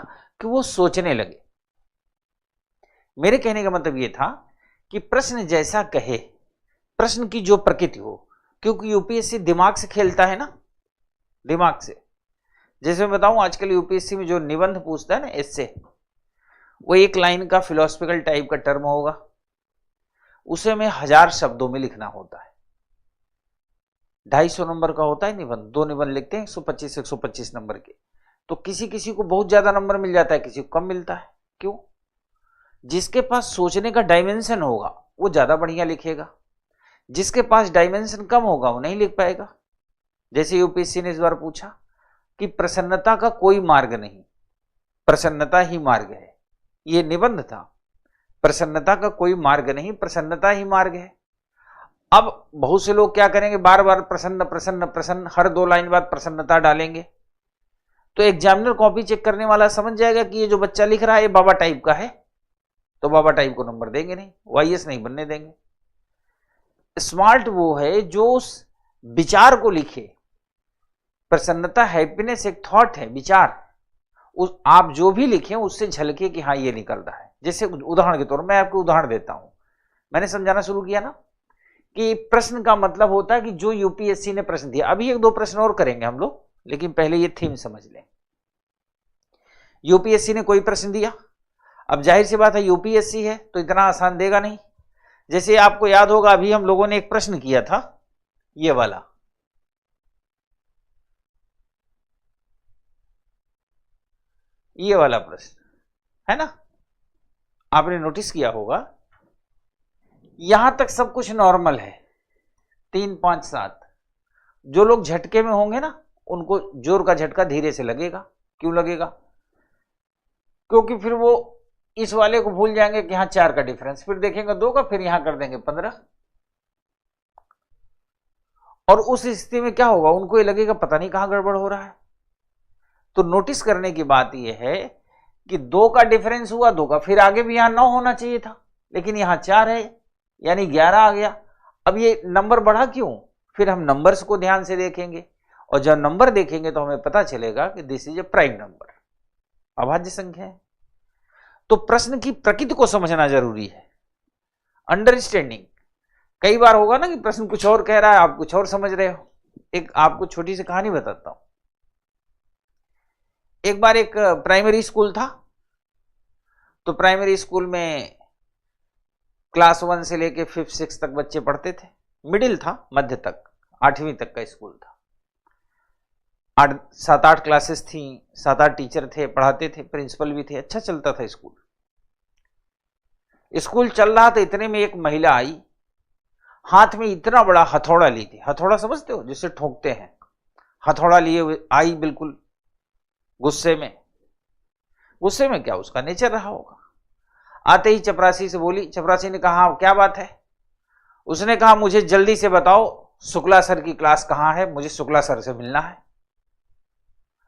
S1: कि वो सोचने लगे। मेरे कहने का मतलब ये था कि प्रश्न जैसा कहे, प्रश्न की जो प्रकृति हो, क्योंकि यूपीएससी दिमाग से खेलता है ना, दिमाग से। जैसे मैं बताऊं, आजकल यूपीएससी में जो निबंध पूछता है ना, एस्से, वो 1 लाइन का फिलोसफिकल टाइप का टर्म होगा, उसे हमें 1000 शब्दों में लिखना होता है। 250 नंबर का होता है निबंध, 2 निबंध लिखते हैं 125 नंबर के। तो किसी किसी को बहुत ज्यादा नंबर मिल जाता है, किसी को कम मिलता है। क्यों? जिसके पास सोचने का डायमेंशन होगा वो ज्यादा बढ़िया लिखेगा, जिसके पास डायमेंशन कम होगा वो नहीं लिख पाएगा। जैसे यूपीएससी ने इस बार पूछा कि प्रसन्नता का कोई मार्ग नहीं, प्रसन्नता ही मार्ग है, ये निबंध था। प्रसन्नता का कोई मार्ग नहीं, प्रसन्नता ही मार्ग है। अब बहुत से लोग क्या करेंगे, बार बार प्रसन्न प्रसन्न प्रसन्न, हर 2 लाइन बाद प्रसन्नता डालेंगे, तो एग्जामिनर कॉपी चेक करने वाला समझ जाएगा कि ये जो बच्चा लिख रहा है ये बाबा टाइप का है, तो बाबा टाइप को नंबर देंगे नहीं, वाईएस नहीं बनने देंगे। स्मार्ट वो है जो उस विचार को लिखे। प्रसन्नता, हैप्पीनेस एक थॉट है, विचार। उस आप जो भी लिखें उससे झलके कि हाँ ये निकल रहा है। जैसे उदाहरण के तौर पर मैं आपको उदाहरण देता हूं, मैंने समझाना शुरू किया ना कि प्रश्न का मतलब होता है कि जो यूपीएससी ने प्रश्न दिया। अभी एक दो प्रश्न और करेंगे हम लोग, लेकिन पहले ये थीम समझ लें। यूपीएससी ने कोई प्रश्न दिया, अब जाहिर सी बात है यूपीएससी है तो इतना आसान देगा नहीं। जैसे आपको याद होगा अभी हम लोगों ने एक प्रश्न किया था, ये वाला, ये वाला प्रश्न है ना, आपने नोटिस किया होगा यहां तक सब कुछ नॉर्मल है, 3 5 7। जो लोग झटके में होंगे ना उनको जोर का झटका धीरे से लगेगा। क्यों लगेगा? क्योंकि फिर वो इस वाले को भूल जाएंगे कि यहां 4 का डिफरेंस, फिर देखेंगे 2 का, फिर यहां कर देंगे 15। और उस स्थिति में क्या होगा, उनको ये लगेगा पता नहीं कहां गड़बड़ हो रहा है। तो नोटिस करने की बात यह है कि 2 का डिफरेंस हुआ 2 का, फिर आगे भी यहां 9 होना चाहिए था, लेकिन यहां 4 है, यानी 11 आ गया। अब ये नंबर बढ़ा क्यों? फिर हम नंबर्स को ध्यान से देखेंगे, और जब नंबर देखेंगे तो हमें पता चलेगा कि this is a prime number, अभाज्य संख्या है। तो प्रश्न की प्रकृति को समझना जरूरी है, अंडरस्टैंडिंग। कई बार होगा ना कि प्रश्न कुछ और कह रहा है, आप कुछ और समझ रहे हो। एक आपको छोटी सी कहानी बताता हूं। एक बार एक प्राइमरी स्कूल था, तो प्राइमरी स्कूल में क्लास 1 से लेके 5th 6th तक बच्चे पढ़ते थे। मिडिल था, मध्य तक, 8वीं तक का स्कूल था। 7-8 क्लासेस थी, 7-8 टीचर थे, पढ़ाते थे, प्रिंसिपल भी थे, अच्छा चलता था स्कूल। स्कूल चल रहा था, इतने में एक महिला आई, हाथ में इतना बड़ा हथौड़ा ली थी। हथौड़ा समझते हो, जिससे ठोकते हैं, हथौड़ा लिए हुए आई, बिल्कुल गुस्से में। गुस्से में क्या, उसका नेचर रहा होगा। आते ही चपरासी से बोली। चपरासी ने कहा क्या बात है? उसने कहा मुझे जल्दी से बताओ शुक्ला सर की क्लास कहां है, मुझे शुक्ला सर से मिलना है।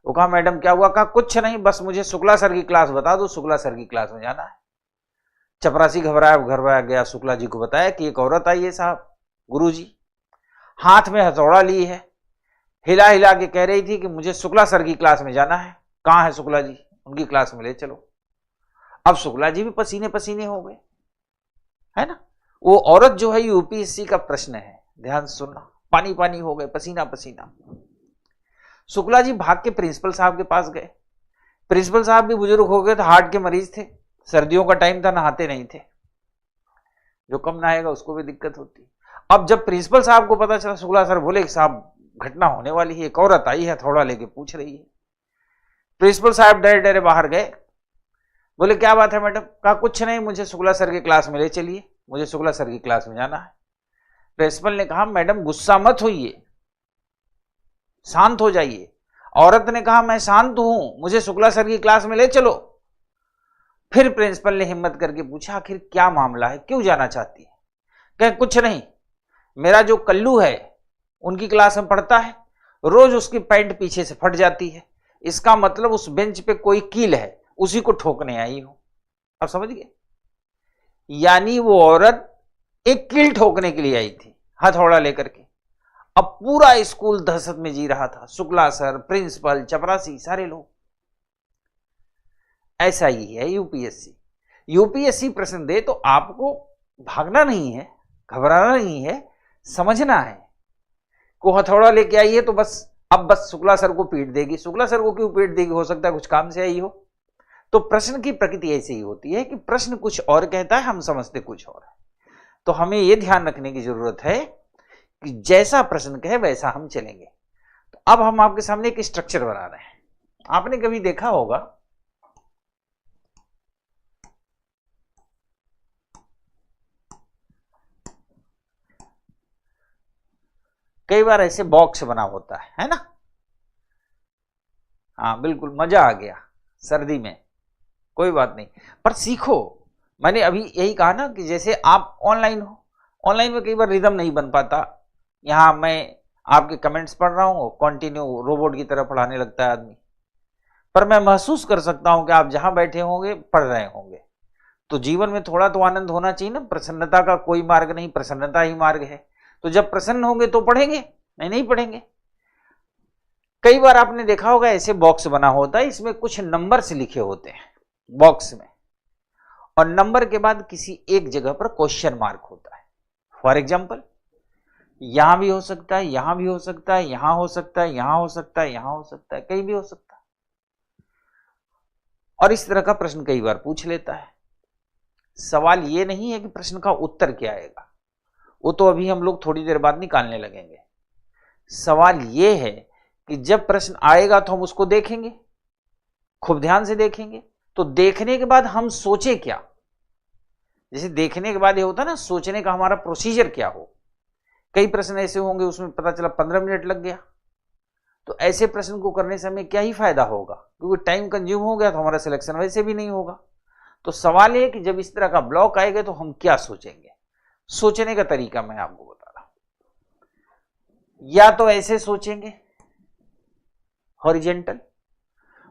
S1: वो कहा मैडम क्या हुआ? कहा कुछ नहीं, बस मुझे शुक्ला सर की क्लास बता दो, शुक्ला सर की क्लास में जाना है। चपरासी घबराया घबराया गया, शुक्ला जी को बताया कि एक औरत आई है साहब, गुरुजी, हाथ में हथौड़ा ली है, हिला हिला के कह रही थी कि मुझे शुक्ला सर की क्लास में जाना है। कहां है शुक्ला जी? उनकी क्लास में ले चलो। अब शुक्ला जी भी पसीने पसीने हो गए, है ना। वो औरत जो है यूपीएससी का प्रश्न है, ध्यान सुनना, पानी पानी हो गए, पसीना पसीना। शुक्ला जी भाग के प्रिंसिपल साहब के पास गए। प्रिंसिपल साहब भी बुजुर्ग हो गए थे, हार्ट के मरीज थे, सर्दियों का टाइम था, नहाते नहीं थे। जो कम नहाएगा उसको भी दिक्कत होती। अब जब प्रिंसिपल साहब को पता चला, शुक्ला सर बोले साहब घटना होने वाली है, एक औरत आई है, थोड़ा लेके पूछ रही है। प्रिंसिपल साहब डरे डरे बाहर गए। बोले क्या बात है मैडम? कहा कुछ नहीं, मुझे शुक्ला सर की क्लास में ले चलिए, मुझे शुक्ला सर की क्लास में जाना है। प्रिंसिपल ने कहा मैडम गुस्सा मत होइए, शांत हो जाइए। औरत ने कहा मैं शांत हूं, मुझे शुक्ला सर की क्लास में ले चलो। फिर प्रिंसिपल ने हिम्मत करके पूछा आखिर क्या मामला है, क्यों जाना चाहती है? कहे कुछ नहीं, मेरा जो कल्लू है उनकी क्लास में पढ़ता है, रोज उसकी पैंट पीछे से फट जाती है, इसका मतलब उस बेंच पे कोई कील है, उसी को ठोकने आई हूं। अब समझ गए? यानी वो औरत एक कील ठोकने के लिए आई थी, हथौड़ा लेकर के। अब पूरा स्कूल दहशत में जी रहा था, शुक्ला सर, प्रिंसिपल, चपरासी, सारे लोग। ऐसा ही है यूपीएससी। यूपीएससी प्रश्न दे तो आपको भागना नहीं है, घबराना नहीं है, समझना है। को हथौड़ा लेके आई है तो बस अब बस शुक्ला सर को पीट देगी। शुक्ला सर को क्यों पीट देगी? हो सकता है कुछ काम से आई हो। तो प्रश्न की प्रकृति ऐसी ही होती है कि प्रश्न कुछ और कहता है, हम समझते कुछ और है। तो हमें यह ध्यान रखने की जरूरत है कि जैसा प्रश्न कहे वैसा हम चलेंगे। तो अब हम आपके सामने एक स्ट्रक्चर बना रहे हैं। आपने कभी देखा होगा कई बार ऐसे बॉक्स बना होता है ना। हाँ बिल्कुल, मजा आ गया सर्दी में, कोई बात नहीं, पर सीखो। मैंने अभी यही कहा ना कि जैसे आप ऑनलाइन हो, ऑनलाइन में कई बार रिदम नहीं बन पाता। यहां मैं आपके कमेंट्स पढ़ रहा हूं, कंटिन्यू रोबोट की तरह पढ़ाने लगता है आदमी, पर मैं महसूस कर सकता हूं कि आप जहां बैठे होंगे पढ़ रहे होंगे। तो जीवन में थोड़ा तो आनंद होना चाहिए ना। प्रसन्नता का कोई मार्ग नहीं, प्रसन्नता ही मार्ग है। तो जब प्रसन्न होंगे तो पढ़ेंगे, नहीं पढ़ेंगे। कई बार आपने देखा होगा ऐसे बॉक्स बना होता है, इसमें कुछ नंबर्स लिखे होते हैं बॉक्स में, और नंबर के बाद किसी एक जगह पर क्वेश्चन मार्क होता है। फॉर एग्जाम्पल यहां भी हो सकता है, यहां भी हो सकता है, यहां हो सकता है, यहां हो सकता है, यहां हो सकता है, कहीं भी हो सकता है। और इस तरह का प्रश्न कई बार पूछ लेता है। सवाल ये नहीं है कि प्रश्न का उत्तर क्या आएगा, वो तो अभी हम लोग थोड़ी देर बाद निकालने लगेंगे। सवाल ये है कि जब प्रश्न आएगा तो हम उसको देखेंगे, खूब ध्यान से देखेंगे। तो देखने के बाद हम सोचे क्या, जैसे देखने के बाद ये होता है ना, सोचने का हमारा प्रोसीजर क्या हो। कई प्रश्न ऐसे होंगे उसमें पता चला 15 मिनट लग गया, तो ऐसे प्रश्न को करने से हमें क्या ही फायदा होगा, क्योंकि टाइम कंज्यूम हो गया तो हमारा सिलेक्शन वैसे भी नहीं होगा। तो सवाल है कि जब इस तरह का ब्लॉक आएगा तो हम क्या सोचेंगे। सोचने का तरीका मैं आपको बता रहा हूं। या तो ऐसे सोचेंगे हॉरिजेंटल,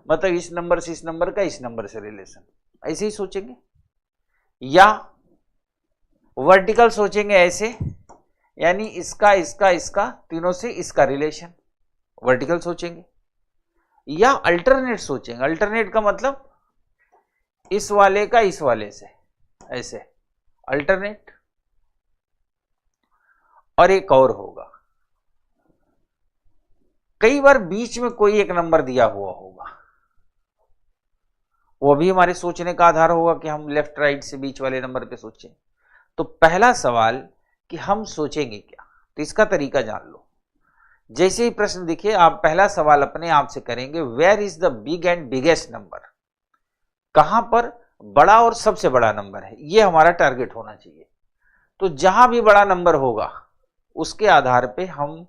S1: मतलब इस नंबर से इस नंबर का इस नंबर से रिलेशन, ऐसे ही सोचेंगे। या वर्टिकल सोचेंगे ऐसे, यानी इसका इसका इसका तीनों से इसका रिलेशन, वर्टिकल सोचेंगे। या अल्टरनेट सोचेंगे, अल्टरनेट का मतलब इस वाले का इस वाले से, ऐसे अल्टरनेट। और एक और होगा, कई बार बीच में कोई एक नंबर दिया हुआ होगा, वो भी हमारे सोचने का आधार होगा कि हम लेफ्ट राइट से बीच वाले नंबर पे सोचें। तो पहला सवाल कि हम सोचेंगे क्या, तो इसका तरीका जान लो। जैसे ही प्रश्न दिखे आप पहला सवाल अपने आप से करेंगे, where is the big and biggest number, कहां पर बड़ा और सबसे बड़ा नंबर है, यह हमारा टारगेट होना चाहिए। तो जहां भी बड़ा नंबर होगा उसके आधार पे हम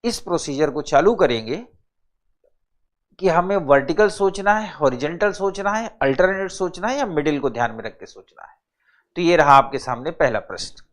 S1: इस प्रोसीजर को चालू करेंगे कि हमें वर्टिकल सोचना है, हॉरिजेंटल सोचना है, अल्टरनेट सोचना है, या मिडिल को ध्यान में रख के सोचना है। तो ये रहा आपके सामने पहला प्रश्न।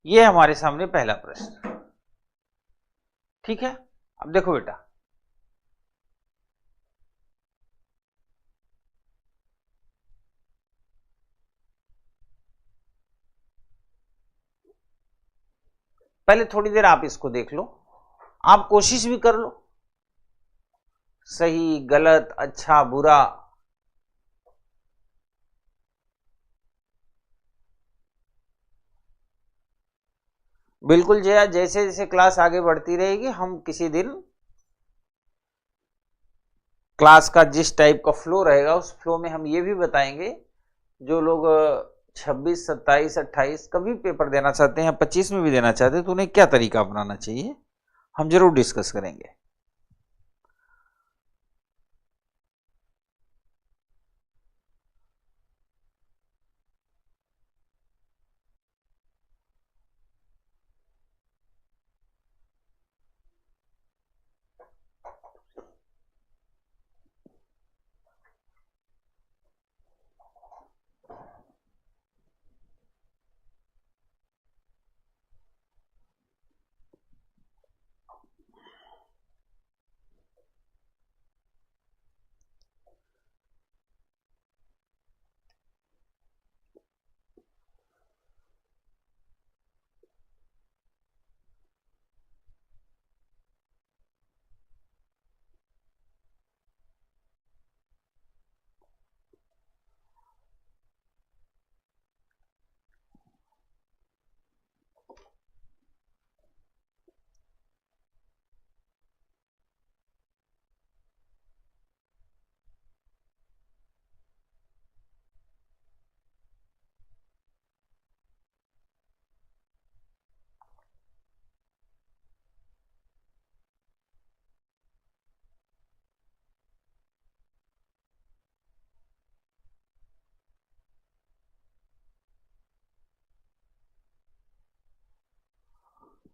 S1: ये हमारे सामने पहला प्रश्न, ठीक है। अब देखो बेटा, पहले थोड़ी देर आप इसको देख लो, आप कोशिश भी कर लो, सही गलत अच्छा बुरा। बिल्कुल जया, जैसे जैसे क्लास आगे बढ़ती रहेगी हम किसी दिन क्लास का जिस टाइप का फ्लो रहेगा उस फ्लो में हम ये भी बताएंगे, जो लोग 26 27 28 कभी पेपर देना चाहते हैं, 25 में भी देना चाहते हैं, तो उन्हें क्या तरीका अपनाना चाहिए, हम जरूर डिस्कस करेंगे।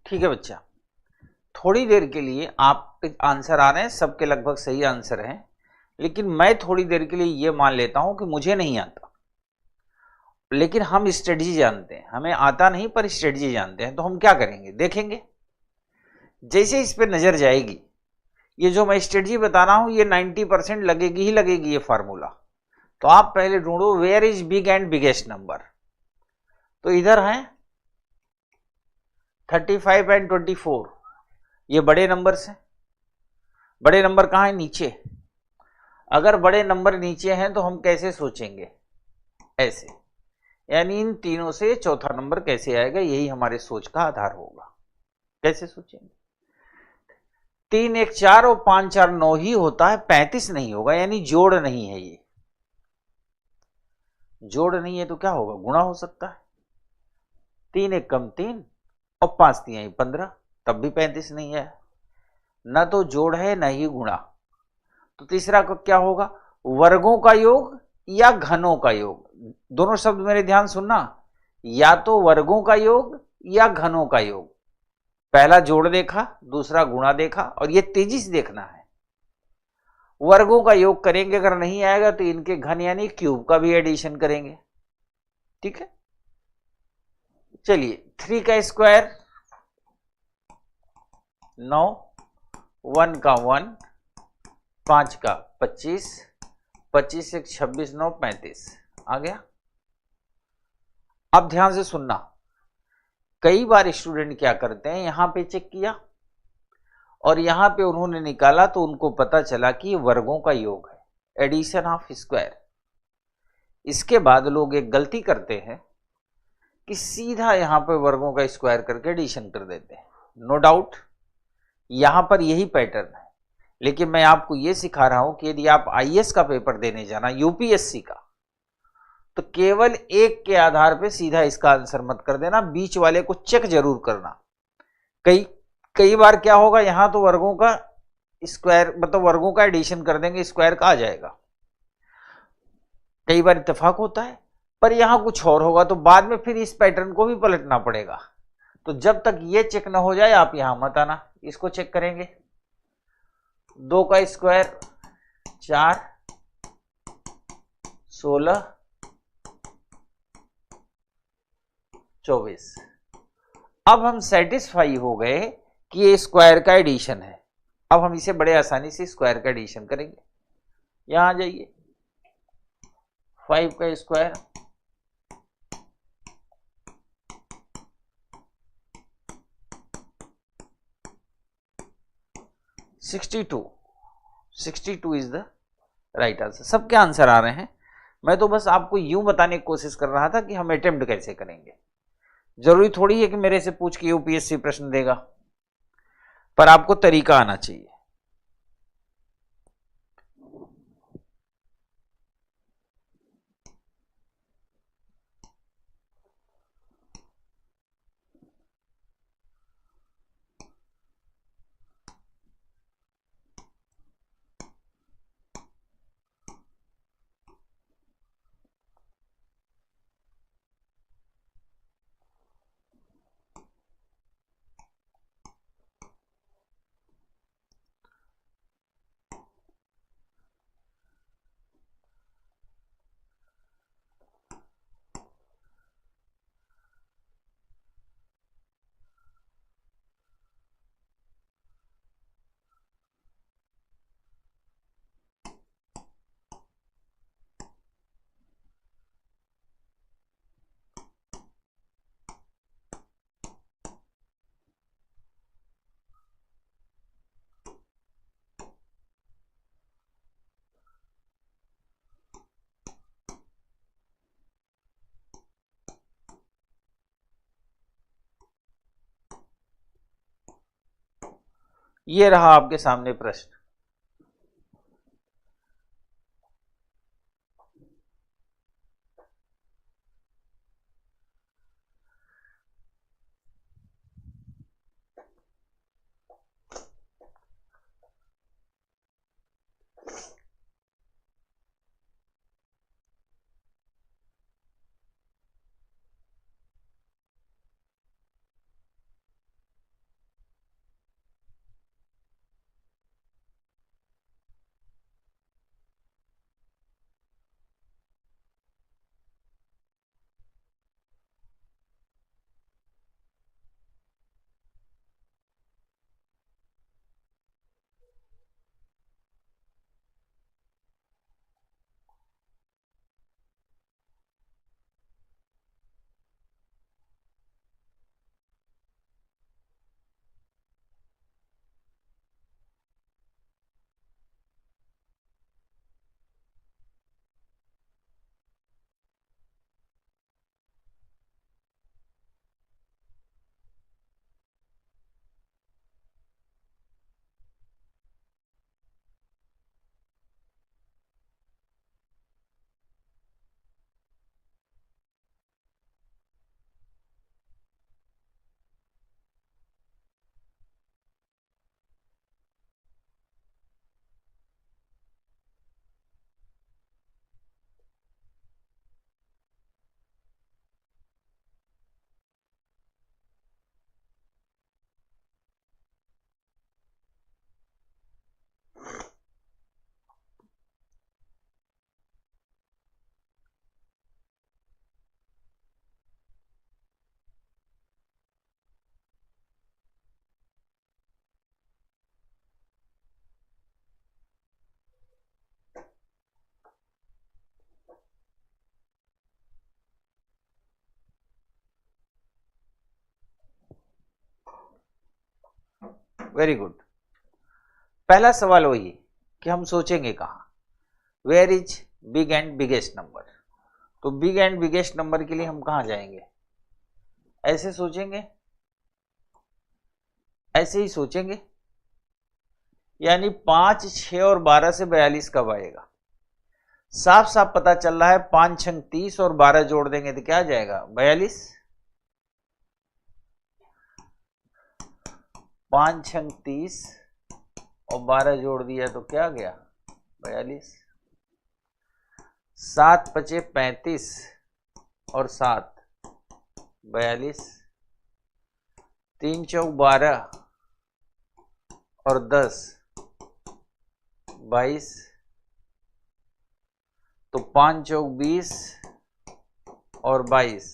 S1: ठीक है बच्चा, थोड़ी देर के लिए आप आंसर आ रहे हैं, सबके लगभग सही आंसर हैं, लेकिन मैं थोड़ी देर के लिए ये मान लेता हूं कि मुझे नहीं आता, लेकिन हम स्ट्रेटजी जानते हैं, हमें आता नहीं पर स्ट्रेटजी जानते हैं। तो हम क्या करेंगे देखेंगे, जैसे इस पे नजर जाएगी, ये जो मैं स्ट्रेटजी बता रहा हूं ये 90% लगेगी ही लगेगी ये फार्मूला। तो आप पहले ढूंढो where is big and biggest number. तो इधर है 35 एंड 24, ये बड़े नंबर्स हैं। बड़े नंबर कहां है? नीचे। अगर बड़े नंबर नीचे हैं तो हम कैसे सोचेंगे? ऐसे, यानी इन तीनों से चौथा नंबर कैसे आएगा, यही हमारे सोच का आधार होगा। कैसे सोचेंगे? 3 1 4 और 5 4 9 ही होता है, 35 नहीं होगा, यानी जोड़ नहीं है। ये जोड़ नहीं है तो क्या होगा? गुणा हो सकता है। 3 1 कम 3 और 5 3 15, तब भी 35 नहीं है। न तो जोड़ है न ही गुणा। तो तीसरा को क्या होगा? वर्गों का योग या घनों का योग। दोनों शब्द मेरे ध्यान सुनना, या तो वर्गों का योग या घनों का योग। पहला जोड़ देखा, दूसरा गुणा देखा, और ये तेजी से देखना है। वर्गों का योग करेंगे, अगर नहीं आएगा तो इनके घन यानी क्यूब का भी एडिशन करेंगे। ठीक है, चलिए 3 का स्क्वायर 9, 1 का 1, 5 का 25, 25 1 26 9 35 आ गया। अब ध्यान से सुनना, कई बार स्टूडेंट क्या करते हैं, यहां पे चेक किया और यहां पे उन्होंने निकाला तो उनको पता चला कि वर्गों का योग है, एडिशन ऑफ स्क्वायर। इसके बाद लोग एक गलती करते हैं कि सीधा यहां पे वर्गों का स्क्वायर करके एडिशन कर देते हैं। नो डाउट यहां पर यही पैटर्न है, लेकिन मैं आपको यह सिखा रहा हूं कि यदि आप आईएएस का पेपर देने जाना, यूपीएससी का, तो केवल एक के आधार पे सीधा इसका आंसर मत कर देना, बीच वाले को चेक जरूर करना। कई बार क्या होगा, यहां तो वर्गों का स्क्वायर मतलब वर्गों का एडिशन कर देंगे, स्क्वायर का आ जाएगा, कई बार इत्तेफाक होता है, पर यहां कुछ और होगा, तो बाद में फिर इस पैटर्न को भी पलटना पड़ेगा। तो जब तक ये चेक ना हो जाए आप यहां मत आना, इसको चेक करेंगे। 2 का स्क्वायर 4, 16 24। अब हम सेटिस्फाई हो गए कि ये स्क्वायर का एडिशन है। अब हम इसे बड़े आसानी से स्क्वायर का एडिशन करेंगे। यहां आ जाइए, 5 का square 62 is the right answer. सबके आंसर आ रहे हैं, मैं तो बस आपको यूं बताने की कोशिश कर रहा था कि हम अटेम्प्ट कैसे करेंगे। जरूरी थोड़ी है कि मेरे से पूछ के यूपीएससी प्रश्न देगा, पर आपको तरीका आना चाहिए। ये रहा आपके सामने प्रश्न। Very good. पहला सवाल वही कि हम सोचेंगे कहाँ, where is big and biggest number. तो बिग एंड बिगेस्ट नंबर के लिए हम कहाँ जाएंगे, ऐसे सोचेंगे, ऐसे ही सोचेंगे, यानी 5, 6 और 12 से 42 कब आएगा। साफ साफ पता चल रहा है 5 छंग 30 और 12 जोड़ देंगे तो क्या आ जाएगा 42। 5 छंग 30 और 12 जोड़ दिया तो क्या आ गया 42। 7 पचे 35 और 7 42। 3 चौक 12 और 10 22। तो 5 चौक 20 और 22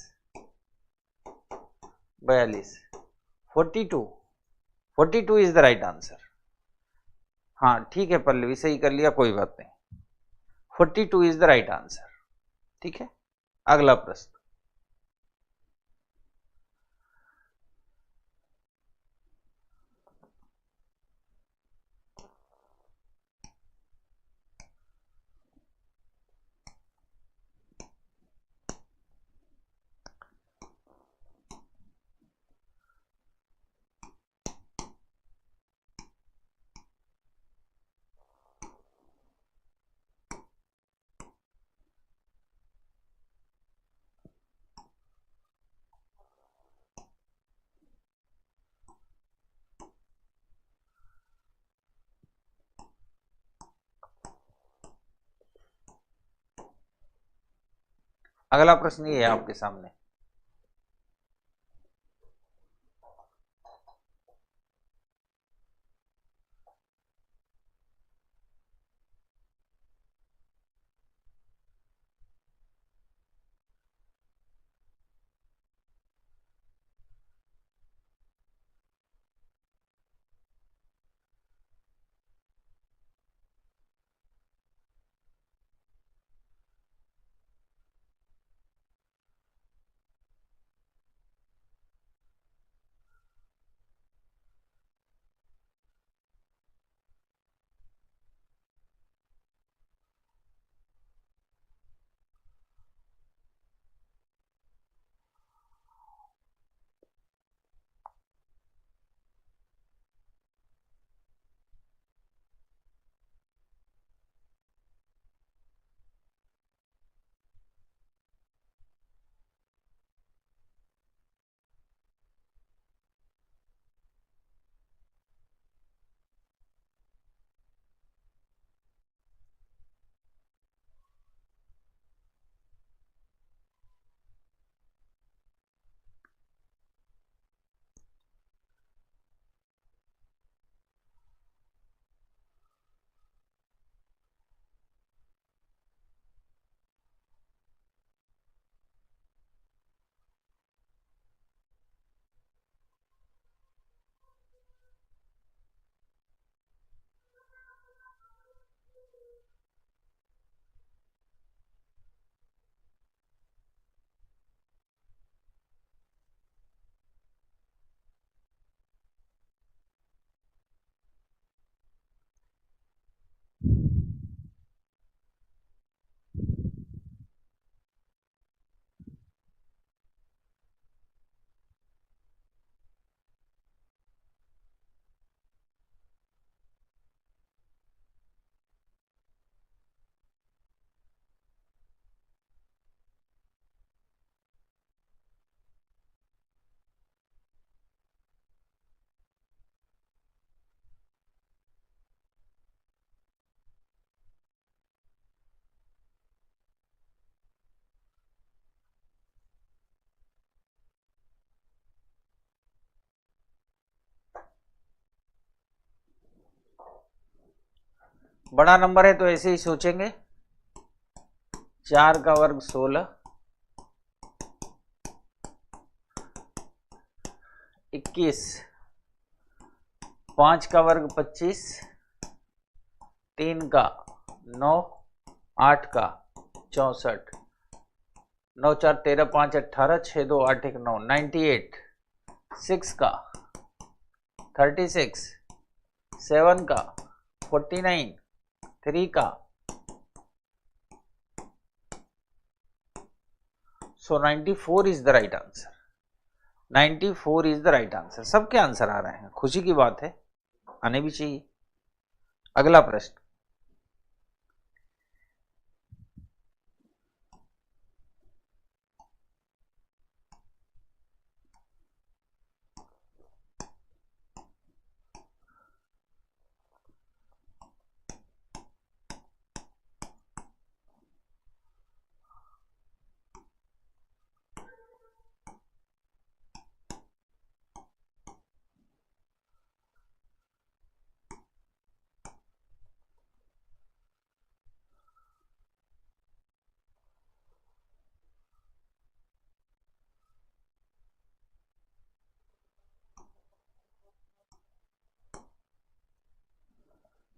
S1: 42। 42 इज द राइट आंसर। हाँ ठीक है पल्लवी, सही कर लिया, कोई बात नहीं, 42 इज द राइट आंसर। ठीक है, अगला प्रश्न। अगला प्रश्न ये है आपके सामने, बड़ा नंबर है तो ऐसे ही सोचेंगे, 4 का वर्ग 16, 21, 5 का वर्ग 25, 3 का 9, 8 का 64, 9 4 13 5 18, 6 2 8 1 9, 98, 6 का 36, 7 का, 49, 3 का, सो 94 is the right answer. 94 is the right answer. सबके आंसर आ रहे हैं, खुशी की बात है, आने भी चाहिए। अगला प्रश्न,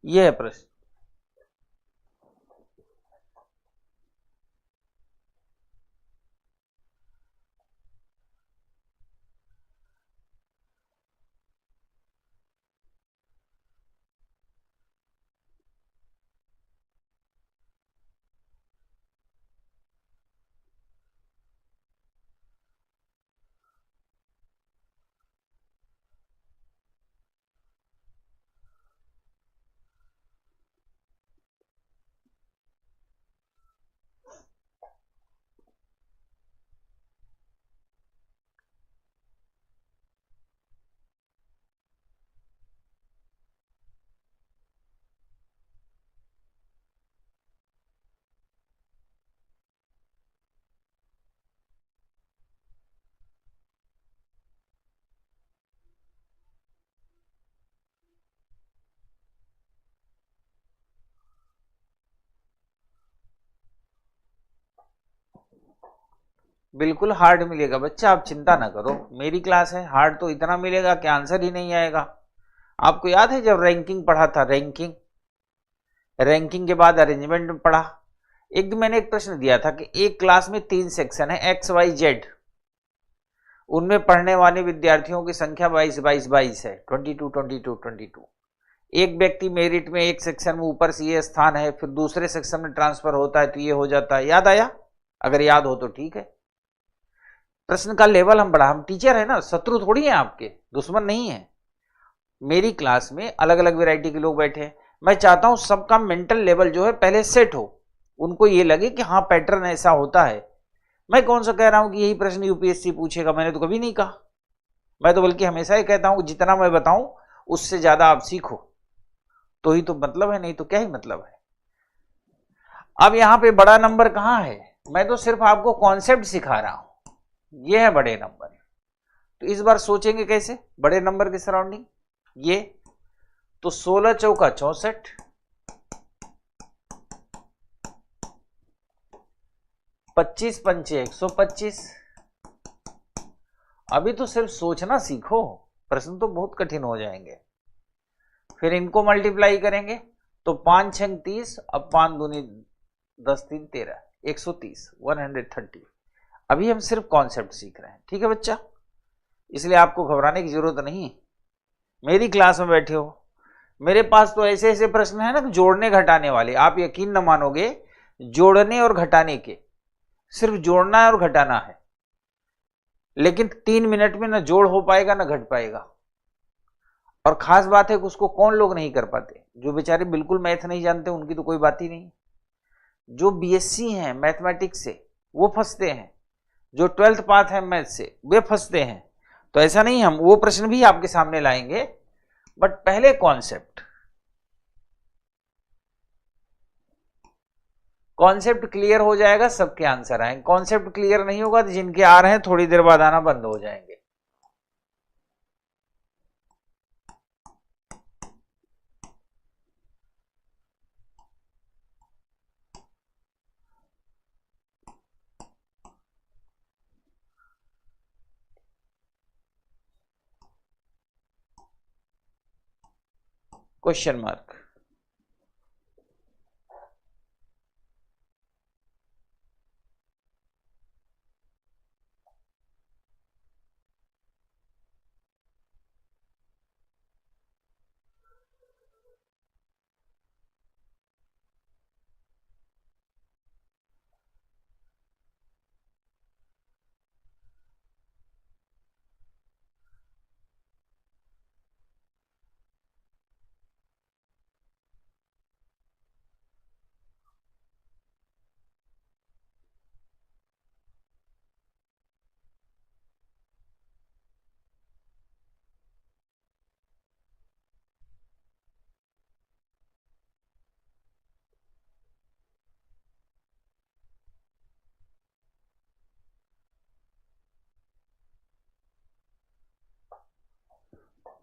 S1: यह है प्रश्न। बिल्कुल हार्ड मिलेगा बच्चा, आप चिंता ना करो, मेरी क्लास है, हार्ड तो इतना मिलेगा कि आंसर ही नहीं आएगा। आपको याद है जब रैंकिंग पढ़ा था, रैंकिंग, रैंकिंग के बाद अरेंजमेंट पढ़ा, एक दिन मैंने एक प्रश्न दिया था कि एक क्लास में 3 सेक्शन है, एक्स वाई जेड, उनमें पढ़ने वाले विद्यार्थियों की संख्या 22 है, 22। एक व्यक्ति मेरिट में एक सेक्शन में ऊपर से ये स्थान है, फिर दूसरे सेक्शन में ट्रांसफर होता है तो ये हो जाता है। याद आया? अगर याद हो तो ठीक है। प्रश्न का लेवल हम बढ़ा, हम टीचर है ना, शत्रु थोड़ी है आपके, दुश्मन नहीं है। मेरी क्लास में अलग अलग वैरायटी के लोग बैठे हैं, मैं चाहता हूं सबका मेंटल लेवल जो है पहले सेट हो, उनको ये लगे कि हाँ पैटर्न ऐसा होता है। मैं कौन सा कह रहा हूं कि यही प्रश्न यूपीएससी पूछेगा, मैंने तो कभी नहीं कहा। मैं तो बल्कि हमेशा ही कहता हूं जितना मैं बताऊं उससे ज्यादा आप सीखो, तो ही तो मतलब है, नहीं तो क्या ही मतलब है। अब यहां पे बड़ा नंबर कहां है, मैं तो सिर्फ आपको कॉन्सेप्ट सिखा रहा हूं, ये है बड़े नंबर। तो इस बार सोचेंगे कैसे बड़े नंबर के सराउंडिंग, ये तो 16 चौका 64, 25 पंचे 125। अभी तो सिर्फ सोचना सीखो, प्रश्न तो बहुत कठिन हो जाएंगे। फिर इनको मल्टीप्लाई करेंगे तो 5 छंग 30, अब 5 दूनी 10 3 13, 130, 130। अभी हम सिर्फ कॉन्सेप्ट सीख रहे हैं, ठीक है बच्चा, इसलिए आपको घबराने की जरूरत नहीं। मेरी क्लास में बैठे हो, मेरे पास तो ऐसे ऐसे प्रश्न है ना जोड़ने घटाने वाले, आप यकीन न मानोगे, जोड़ने और घटाने के, सिर्फ जोड़ना है और घटाना है, लेकिन 3 मिनट में ना जोड़ हो पाएगा ना घट पाएगा। और खास बात है कि उसको कौन लोग नहीं कर पाते, जो बेचारे बिल्कुल मैथ नहीं जानते उनकी तो कोई बात ही नहीं। जो बीएससी हैं मैथमेटिक्स से वो फंसते हैं, जो 12th पास है मैथ से वे फंसते हैं। तो ऐसा नहीं, हम वो प्रश्न भी आपके सामने लाएंगे, बट पहले कॉन्सेप्ट, कॉन्सेप्ट क्लियर हो जाएगा सबके आंसर आएंगे। कॉन्सेप्ट क्लियर नहीं होगा तो जिनके आ रहे हैं थोड़ी देर बाद आना बंद हो जाएंगे। Question mark,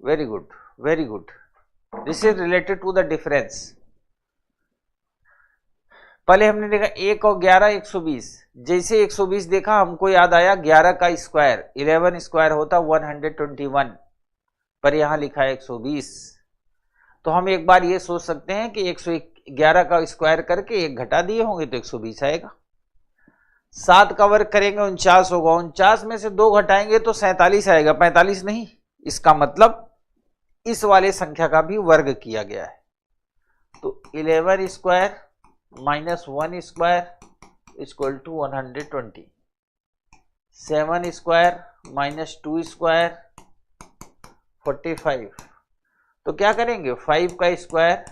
S1: very good, very good. This is related to the difference. पहले हमने देखा 1 और 11 120, जैसे 120 देखा हमको याद आया 11 का स्क्वायर, 11 स्क्वायर होता 121, पर यहां लिखा है 120। तो हम एक बार ये सोच सकते हैं कि 111 का स्क्वायर करके 1 घटा दिए होंगे तो 120 आएगा। 7 का वर्ग करेंगे 49 होगा, 49 में से 2 घटाएंगे तो 47 आएगा, 45 नहीं। इसका मतलब इस वाले संख्या का भी वर्ग किया गया है। तो 11 square minus 1 square equal to 120, 7 square minus 2 square 45। तो क्या करेंगे, 5 का स्क्वायर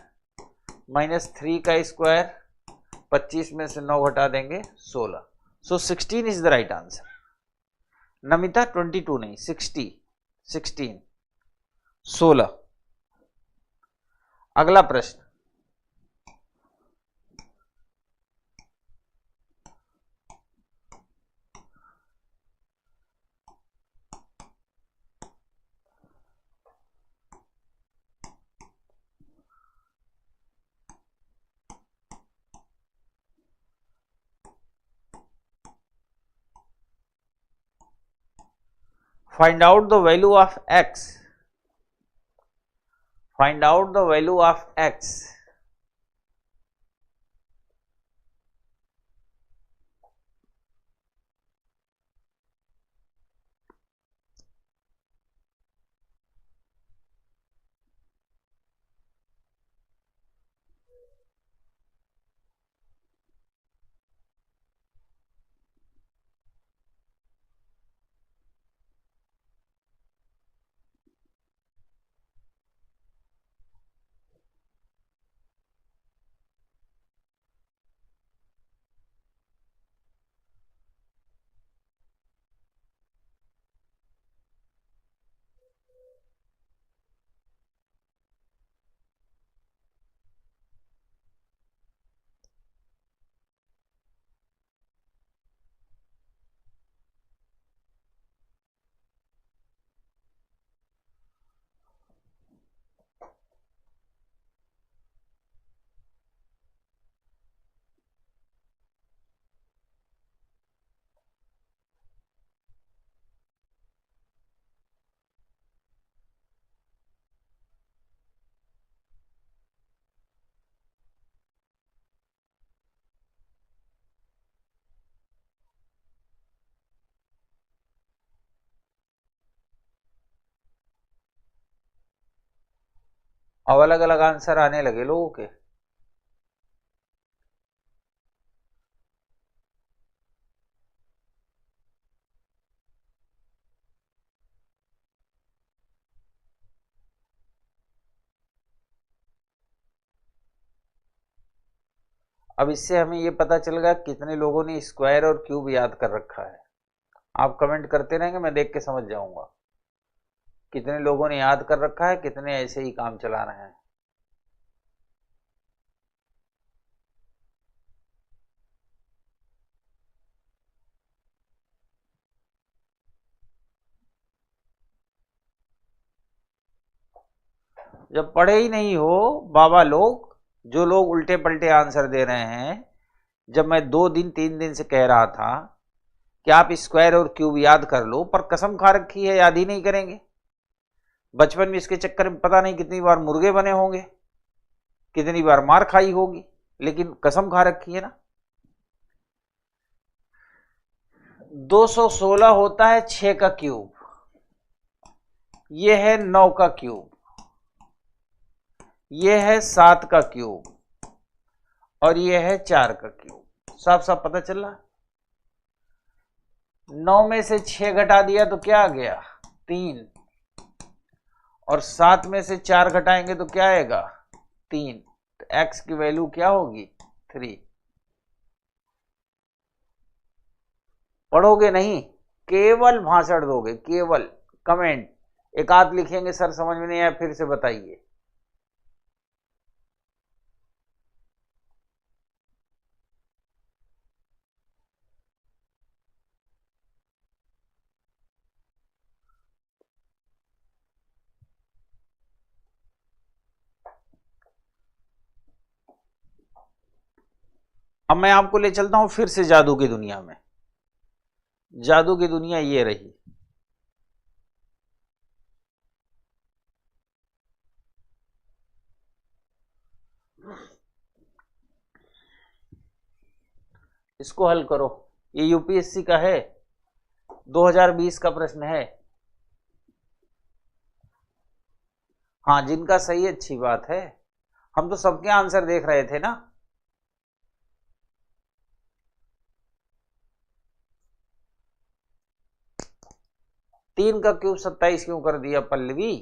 S1: माइनस 3 का स्क्वायर, 25 में से 9 घटा देंगे 16। सो 16 is the right answer. Namita 22 नहीं, 16। 16। अगला प्रश्न, find out the value of x. Find out the value of x. अब अलग अलग आंसर आने लगे लोगों के। अब इससे हमें ये पता चल गया कितने लोगों ने स्क्वायर और क्यूब याद कर रखा है। आप कमेंट करते रहेंगे, मैं देख के समझ जाऊंगा कितने लोगों ने याद कर रखा है, कितने ऐसे ही काम चला रहे हैं। जब पढ़े ही नहीं हो बाबा लोग, जो लोग उल्टे पलटे आंसर दे रहे हैं, जब मैं 2 दिन 3 दिन से कह रहा था कि आप स्क्वायर और क्यूब याद कर लो, पर कसम खा रखी है याद ही नहीं करेंगे। बचपन में इसके चक्कर में पता नहीं कितनी बार मुर्गे बने होंगे, कितनी बार मार खाई होगी, लेकिन कसम खा रखी है ना। 216 होता है 6 का क्यूब, यह है 9 का क्यूब, यह है 7 का क्यूब, और यह है 4 का क्यूब। साफ साफ पता चल रहा। 9 में से 6 घटा दिया तो क्या आ गया, 3, और 7 में से 4 घटाएंगे तो क्या आएगा, 3। तो x की वैल्यू क्या होगी, 3। पढ़ोगे नहीं, केवल भाषण दोगे, केवल कमेंट एक आध लिखेंगे, सर समझ में नहीं आया फिर से बताइए। अब मैं आपको ले चलता हूं फिर से जादू की दुनिया में। जादू की दुनिया ये रही। इसको हल करो। ये यूपीएससी का है, 2020 का प्रश्न है। हाँ, जिनका सही अच्छी बात है, हम तो सबके आंसर देख रहे थे ना। तीन का क्यूब 27 क्यों कर दिया पल्लवी?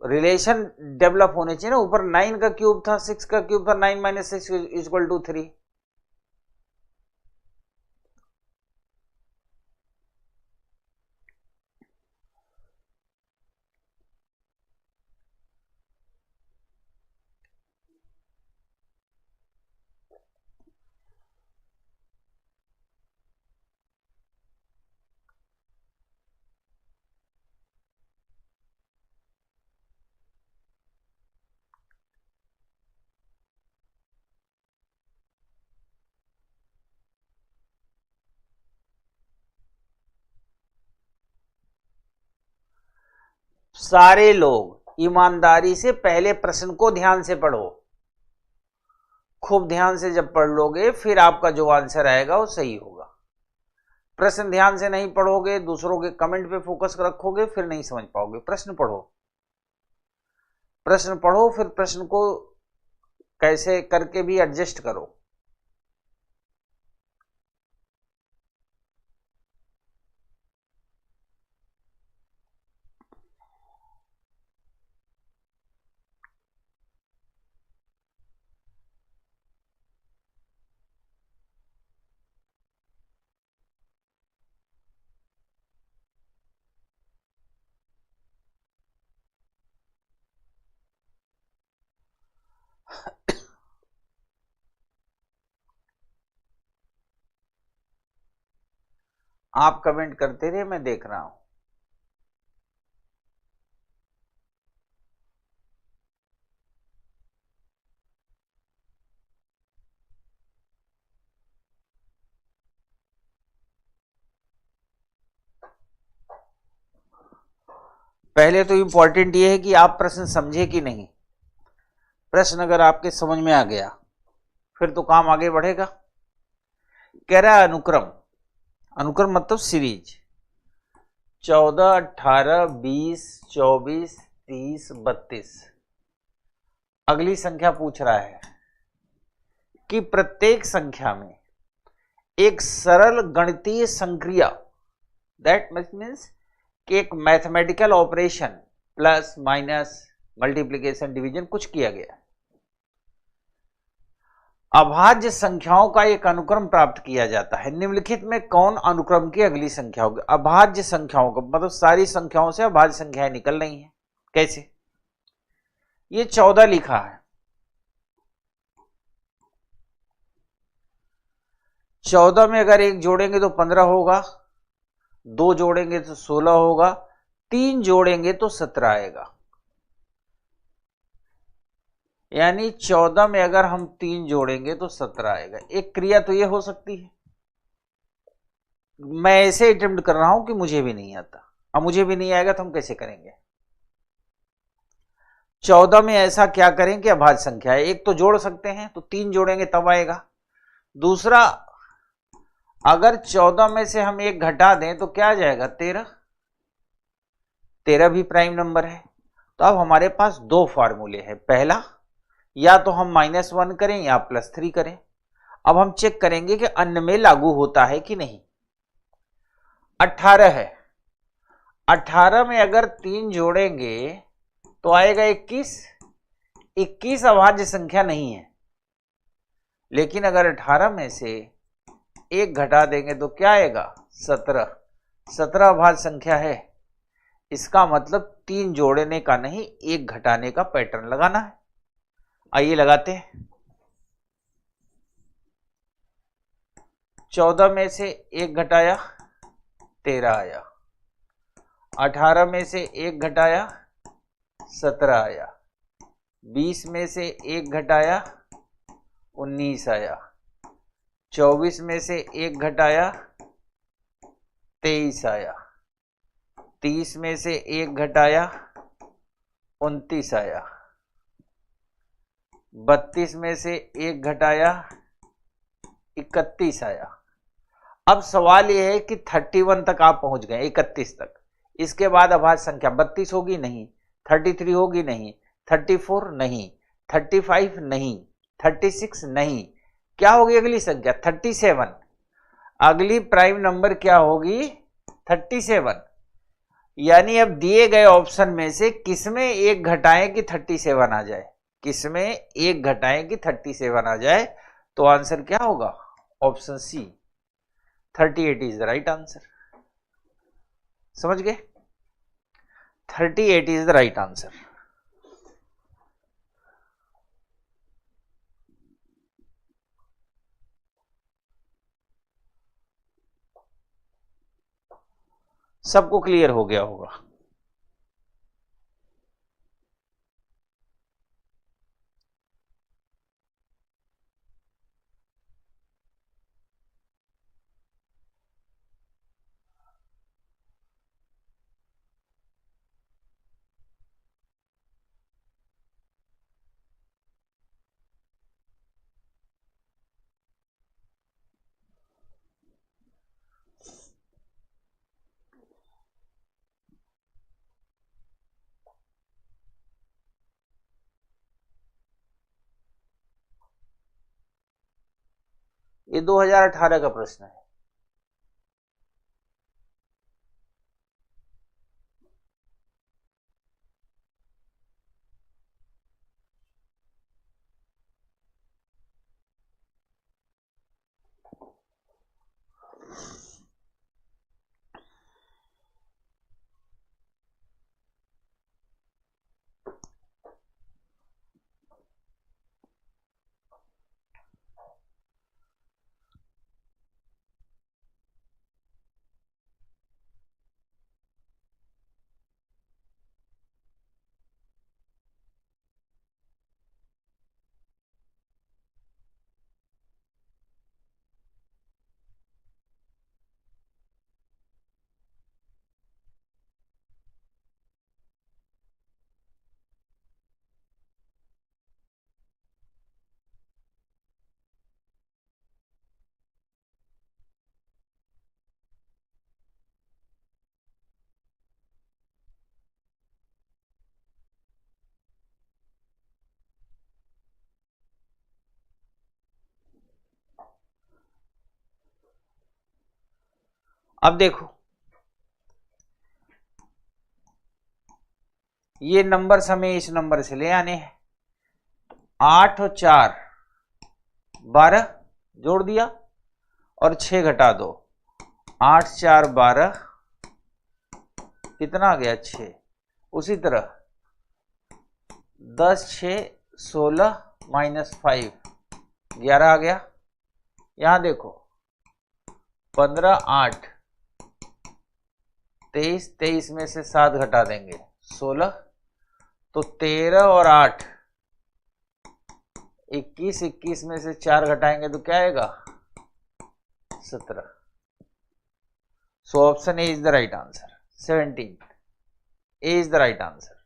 S1: रिलेशन डेवलप होने चाहिए ना। ऊपर 9 का क्यूब था, 6 का क्यूब था, 9 - 6 = 3। सारे लोग ईमानदारी से पहले प्रश्न को ध्यान से पढ़ो। खूब ध्यान से जब पढ़ लोगे फिर आपका जो आंसर आएगा वो सही होगा। प्रश्न ध्यान से नहीं पढ़ोगे, दूसरों के कमेंट पे फोकस रखोगे, फिर नहीं समझ पाओगे। प्रश्न पढ़ो, प्रश्न पढ़ो, फिर प्रश्न को कैसे करके भी एडजस्ट करो। आप कमेंट करते रहिए, मैं देख रहा हूं। पहले तो इंपॉर्टेंट ये है कि आप प्रश्न समझे कि नहीं। प्रश्न अगर आपके समझ में आ गया फिर तो काम आगे बढ़ेगा। कह रहा है अनुक्रम, अनुक्रम मतलब सीरीज 14, 18, 20, 24, 30, 32। अगली संख्या पूछ रहा है कि प्रत्येक संख्या में एक सरल गणितीय संक्रिया, दैट मीन्स कि एक mathematical operation plus minus multiplication division कुछ किया गया, अभाज्य संख्याओं का एक अनुक्रम प्राप्त किया जाता है। निम्नलिखित में कौन अनुक्रम की अगली संख्या होगी? अभाज्य संख्याओं का मतलब सारी संख्याओं से अभाज्य संख्याएं निकल रही हैं। कैसे? ये 14 लिखा है, 14 में अगर एक जोड़ेंगे तो 15 होगा, 2 जोड़ेंगे तो 16 होगा, 3 जोड़ेंगे तो 17 आएगा। यानी 14 में अगर हम 3 जोड़ेंगे तो 17 आएगा। एक क्रिया तो ये हो सकती है। मैं ऐसे अटेम्प्ट कर रहा हूं कि मुझे भी नहीं आता। अब मुझे भी नहीं आएगा तो हम कैसे करेंगे? 14 में ऐसा क्या करें कि अभाज्य संख्या है। एक तो जोड़ सकते हैं, तो 3 जोड़ेंगे तब आएगा। दूसरा, अगर 14 में से हम एक घटा दें तो क्या आ जाएगा? 13। 13 भी प्राइम नंबर है। तो अब हमारे पास दो फार्मूले हैं। पहला, या तो हम -1 करें या +3 करें। अब हम चेक करेंगे कि अन्य में लागू होता है कि नहीं। 18 है, 18 में अगर 3 जोड़ेंगे तो आएगा 21। 21 अभाज्य संख्या नहीं है, लेकिन अगर 18 में से एक घटा देंगे तो क्या आएगा? 17। 17 अभाज्य संख्या है। इसका मतलब 3 जोड़ने का नहीं, एक घटाने का पैटर्न लगाना है। आइए लगाते हैं। 14 में से एक घटाया, 13 आया। 18 में से एक घटाया, 17 आया। 20 में से एक घटाया, 19 आया। 24 में से 1 घटाया 23 आया, 30 में से 1 घटाया 29 आया, 32 में से 1 घटाया 31 आया। अब सवाल यह है कि 31 तक आप पहुंच गए, 31 तक, इसके बाद अभाज्य संख्या 32 होगी नहीं, 33 होगी नहीं, 34 नहीं, 35 नहीं, 36 नहीं, क्या होगी अगली संख्या? 37। अगली प्राइम नंबर क्या होगी? 37। यानी अब दिए गए ऑप्शन में से किसमें 1 घटाएं कि 37 आ जाए, किसमें 1 घटाएं कि 37 आ जाए, तो आंसर क्या होगा? Option C, 38 is the right answer. समझ गए? 38 इज द राइट आंसर। सबको क्लियर हो गया होगा। ये 2018 का प्रश्न है। अब देखो, ये नंबर हमें इस नंबर से ले आने हैं। 8 और 4 12 जोड़ दिया और 6 घटा दो, 8 4 12, कितना आ गया? 6। उसी तरह 10 6 16 -5 11 आ गया। यहां देखो 15 8, 23, 23 में से 7 घटा देंगे 16, तो 13 और 8 21, 21 में से 4 घटाएंगे तो क्या आएगा? 17। So option A is the right answer. 17 A is the right answer.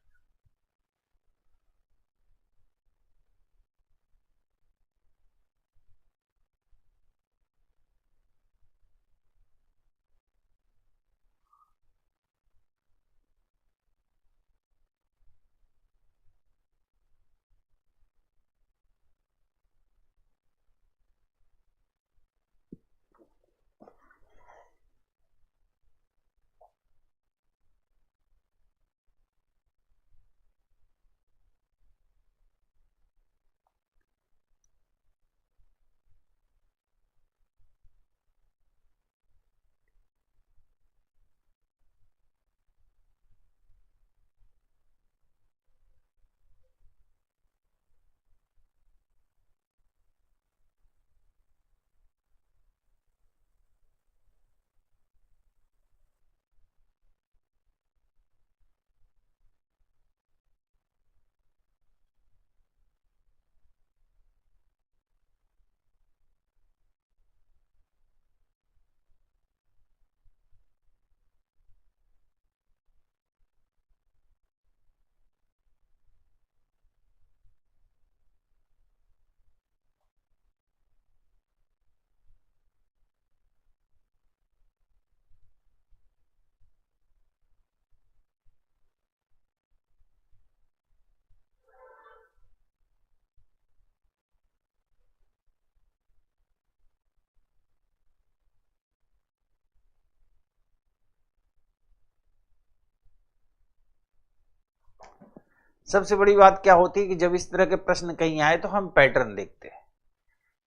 S1: सबसे बड़ी बात क्या होती है कि जब इस तरह के प्रश्न कहीं आए तो हम पैटर्न देखते हैं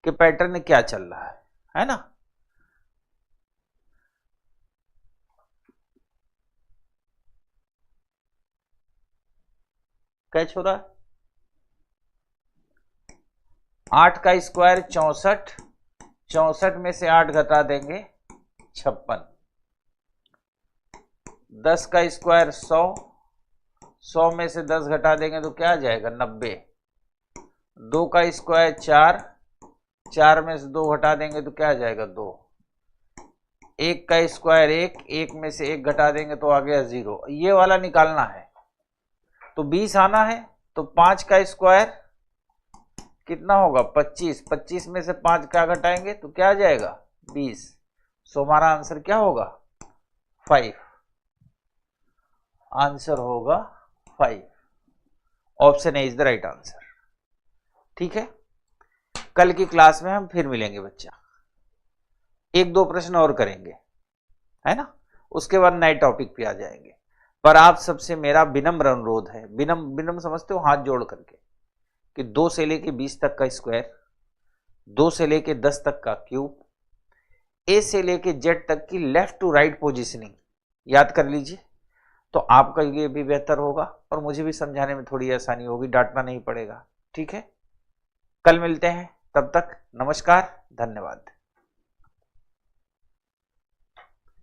S1: कि पैटर्न में क्या चल रहा है ना। कैच हो रहा है। 8 का स्क्वायर 64, 64 में से 8 घटा देंगे 56। 10 का स्क्वायर 100, 100 में से 10 घटा देंगे तो क्या आ जाएगा 90। 2 का स्क्वायर 4, 4 में से 2 घटा देंगे तो क्या आ जाएगा 2। 1 का स्क्वायर 1, 1 में से 1 घटा देंगे तो आ गया 0। ये वाला निकालना है तो 20 आना है। तो 5 का स्क्वायर कितना होगा 25, 25 में से 5 क्या घटाएंगे तो क्या आ जाएगा 20। सो हमारा आंसर क्या होगा 5। आंसर होगा 5। Option A is the right answer. ठीक है, कल की क्लास में हम फिर मिलेंगे बच्चा, 1-2 प्रश्न और करेंगे, है ना, उसके बाद नए टॉपिक पे आ जाएंगे। पर आप सबसे मेरा विनम्र अनुरोध है, विनम्र समझते हो, हाथ जोड़ करके, कि 2 से लेके 20 तक का स्क्वायर, 2 से लेके 10 तक का क्यूब, ए से लेके जेड तक की लेफ्ट टू राइट पोजीशनिंग याद कर लीजिए, तो आपका ये भी बेहतर होगा और मुझे भी समझाने में थोड़ी आसानी होगी, डांटना नहीं पड़ेगा। ठीक है, कल मिलते हैं, तब तक नमस्कार, धन्यवाद।